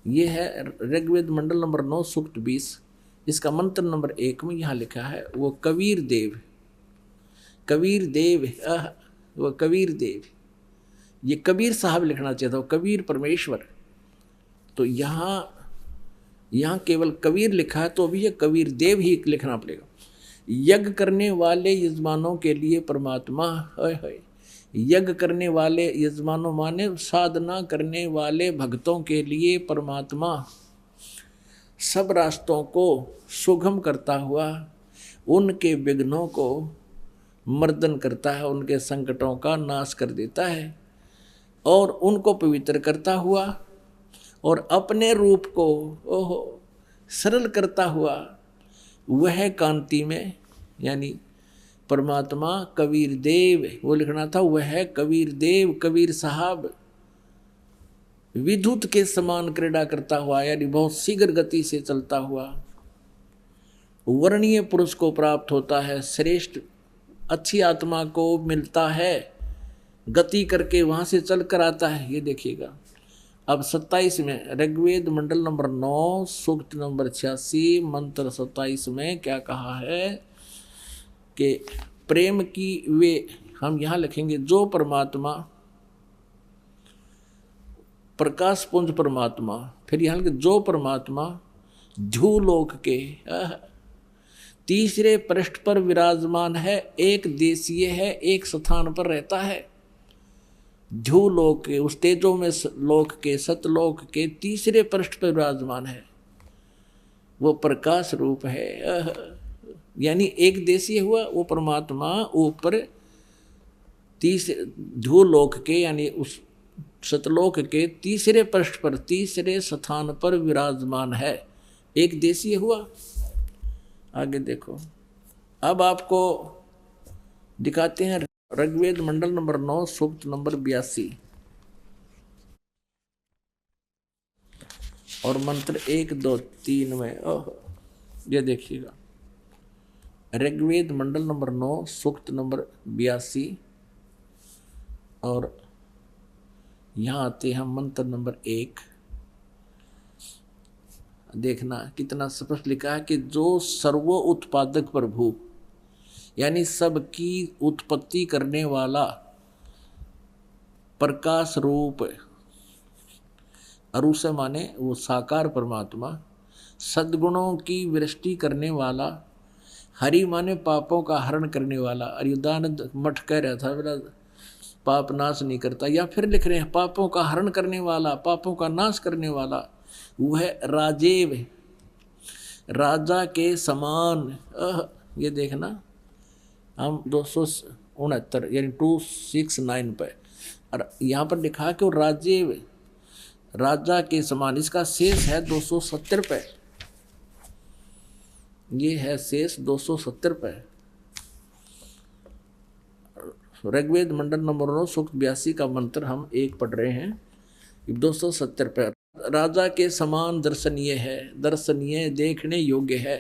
ये है ऋग्वेद मंडल नंबर 9 सूक्त 20, इसका मंत्र नंबर 1 में यहाँ लिखा है वो कबीर देव, कबीर देव, वो कबीर देव। ये कबीर साहब लिखना चाहिए था, कबीर परमेश्वर। तो यहाँ केवल कबीर लिखा है, तो अभी ये कबीर देव ही लिखना पड़ेगा। यज्ञ करने वाले यजमानों के लिए परमात्मा, यज्ञ करने वाले यजमानों माने साधना करने वाले भक्तों के लिए परमात्मा सब रास्तों को सुगम करता हुआ उनके विघ्नों को मर्दन करता है, उनके संकटों का नाश कर देता है और उनको पवित्र करता हुआ और अपने रूप को सरल करता हुआ वह कांति में, यानी परमात्मा कबीर देव, वो लिखना था, वह कबीर देव, कबीर साहब विद्युत के समान क्रीड़ा करता हुआ, यानी बहुत शीघ्र गति से चलता हुआ वर्णीय पुरुष को प्राप्त होता है, श्रेष्ठ अच्छी आत्मा को मिलता है, गति करके वहां से चल कर आता है। ये देखिएगा अब 27 में ऋग्वेद मंडल नंबर 9 सूक्त नंबर 86 मंत्र 27 में क्या कहा है कि प्रेम की वे, हम यहाँ लिखेंगे जो परमात्मा प्रकाश पुंज परमात्मा, फिर यहाँ लिखे जो परमात्मा झूलोक के तीसरे पृष्ठ पर विराजमान है, एक देशीय है, एक स्थान पर रहता है। झूलोक के, उस तेजो में लोक के, सतलोक के तीसरे पृष्ठ पर विराजमान है, वो प्रकाश रूप है। यानी एक देशीय हुआ वो परमात्मा ऊपर झूलोक के, यानी उस सतलोक के तीसरे पृष्ठ पर, तीसरे स्थान पर विराजमान है, एक देशीय हुआ। आगे देखो, अब आपको दिखाते हैं ऋग्वेद मंडल नंबर 9 सूक्त नंबर 82 और मंत्र 1 2 3 में। ये देखिएगा ऋग्वेद मंडल नंबर 9 सूक्त नंबर 82 और यहाँ आते हैं मंत्र नंबर 1। देखना कितना स्पष्ट लिखा है कि जो सर्व उत्पादक प्रभु, यानी सबकी उत्पत्ति करने वाला प्रकाश रूप, अरुष माने वो साकार परमात्मा, सद्गुणों की वृष्टि करने वाला, हरि माने पापों का हरण करने वाला। अरियुदानंद मठ कह रहा था मेरा पाप नाश नहीं करता, या फिर लिख रहे हैं पापों का हरण करने वाला, पापों का नाश करने वाला, वह राजेव, राजा के समान। ये देखना हम 269 यानी 269 पे, और यहाँ पर लिखा है कि वो राजेव, राजा के समान। इसका शेष है 270 पे, ये है शेष 270 पे। ऋग्वेद मंडल नंबर 9 सूक्त 82 का मंत्र हम 1 पढ़ रहे हैं, 270 पे। राजा के समान दर्शनीय है, दर्शनीय देखने योग्य है,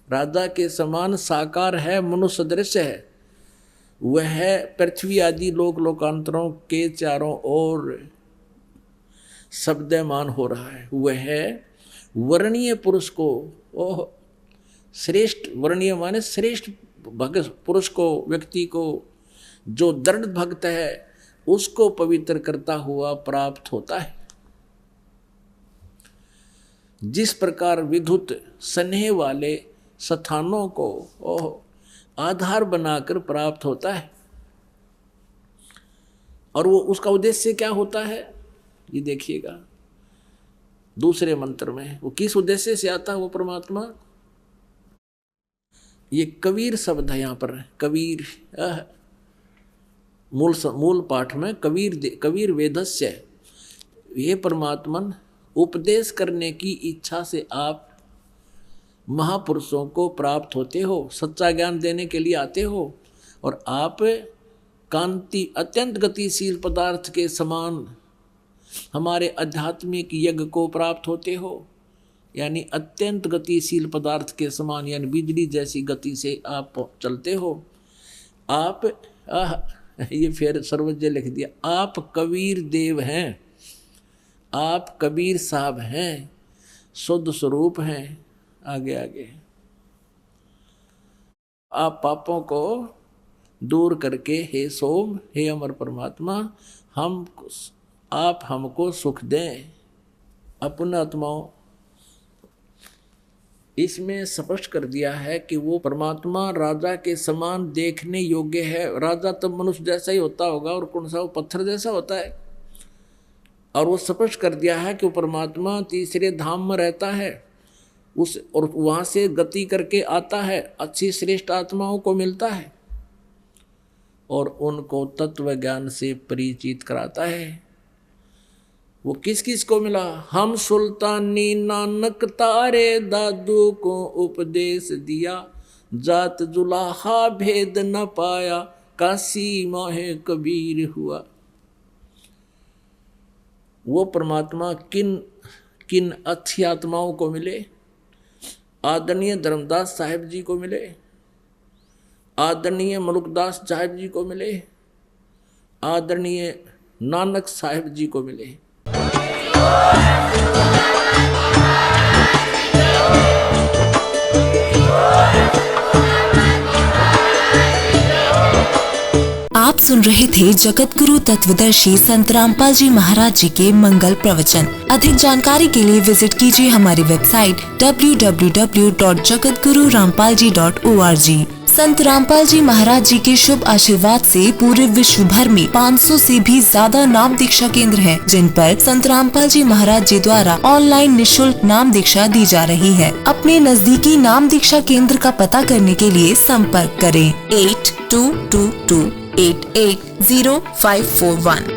राजा के समान साकार है, मनुष्य दृश्य है, वह पृथ्वी आदि लोक लोकांतरों के चारों ओर शब्दमान हो रहा है। वह वर्णीय पुरुष को, ओह श्रेष्ठ, वर्णीय माने श्रेष्ठ भक्त पुरुष को, व्यक्ति को, जो दृढ़ भक्त है उसको पवित्र करता हुआ प्राप्त होता है। जिस प्रकार विद्युत स्नेह वाले स्थानों को आधार बनाकर प्राप्त होता है, और वो उसका उद्देश्य क्या होता है ये देखिएगा दूसरे मंत्र में, वो किस उद्देश्य से आता है वो परमात्मा। ये कबीर शब्द है यहाँ पर, कबीर मूल पाठ में कबीर वेदस्य, ये परमात्मन उपदेश करने की इच्छा से आप महापुरुषों को प्राप्त होते हो, सच्चा ज्ञान देने के लिए आते हो, और आप कांति अत्यंत गतिशील पदार्थ के समान हमारे आध्यात्मिक यज्ञ को प्राप्त होते हो, यानी अत्यंत गतिशील पदार्थ के समान, यानी बिजली जैसी गति से आप चलते हो। आप ये फिर सर्वज्ञ लिख दिया, आप कबीर देव हैं, आप कबीर साहब हैं, शुद्ध स्वरूप हैं। आगे आगे आप पापों को दूर करके, हे सोम, हे अमर परमात्मा, आप हमको सुख दें अपने आत्माओं। इसमें स्पष्ट कर दिया है कि वो परमात्मा राजा के समान देखने योग्य है। राजा तो मनुष्य जैसा ही होता होगा और कौन सा वो पत्थर जैसा होता है। और वो स्पष्ट कर दिया है कि वो परमात्मा तीसरे धाम में रहता है और वहाँ से गति करके आता है, अच्छी श्रेष्ठ आत्माओं को मिलता है और उनको तत्व ज्ञान से परिचित कराता है। वो किस किस को मिला? हम सुल्तानी नानक तारे दादू को उपदेश दिया, जात जुलाहा भेद न पाया, काशी माहे कबीर हुआ। वो परमात्मा किन किन अच्छी आत्माओं को मिले? आदरणीय धर्मदास साहिब जी को मिले, आदरणीय मलुकदास साहिब जी को मिले, आदरणीय नानक साहिब जी को मिले। आप सुन रहे थे जगत गुरु तत्वदर्शी संत रामपाल जी महाराज जी के मंगल प्रवचन। अधिक जानकारी के लिए विजिट कीजिए हमारी वेबसाइट www.jagatgururampalji.org। संत रामपाल जी महाराज जी के शुभ आशीर्वाद से पूरे विश्व भर में 500 से भी ज्यादा नाम दीक्षा केंद्र हैं, जिन पर संत रामपाल जी महाराज जी द्वारा ऑनलाइन निशुल्क नाम दीक्षा दी जा रही है। अपने नजदीकी नाम दीक्षा केंद्र का पता करने के लिए संपर्क करें 8222880541।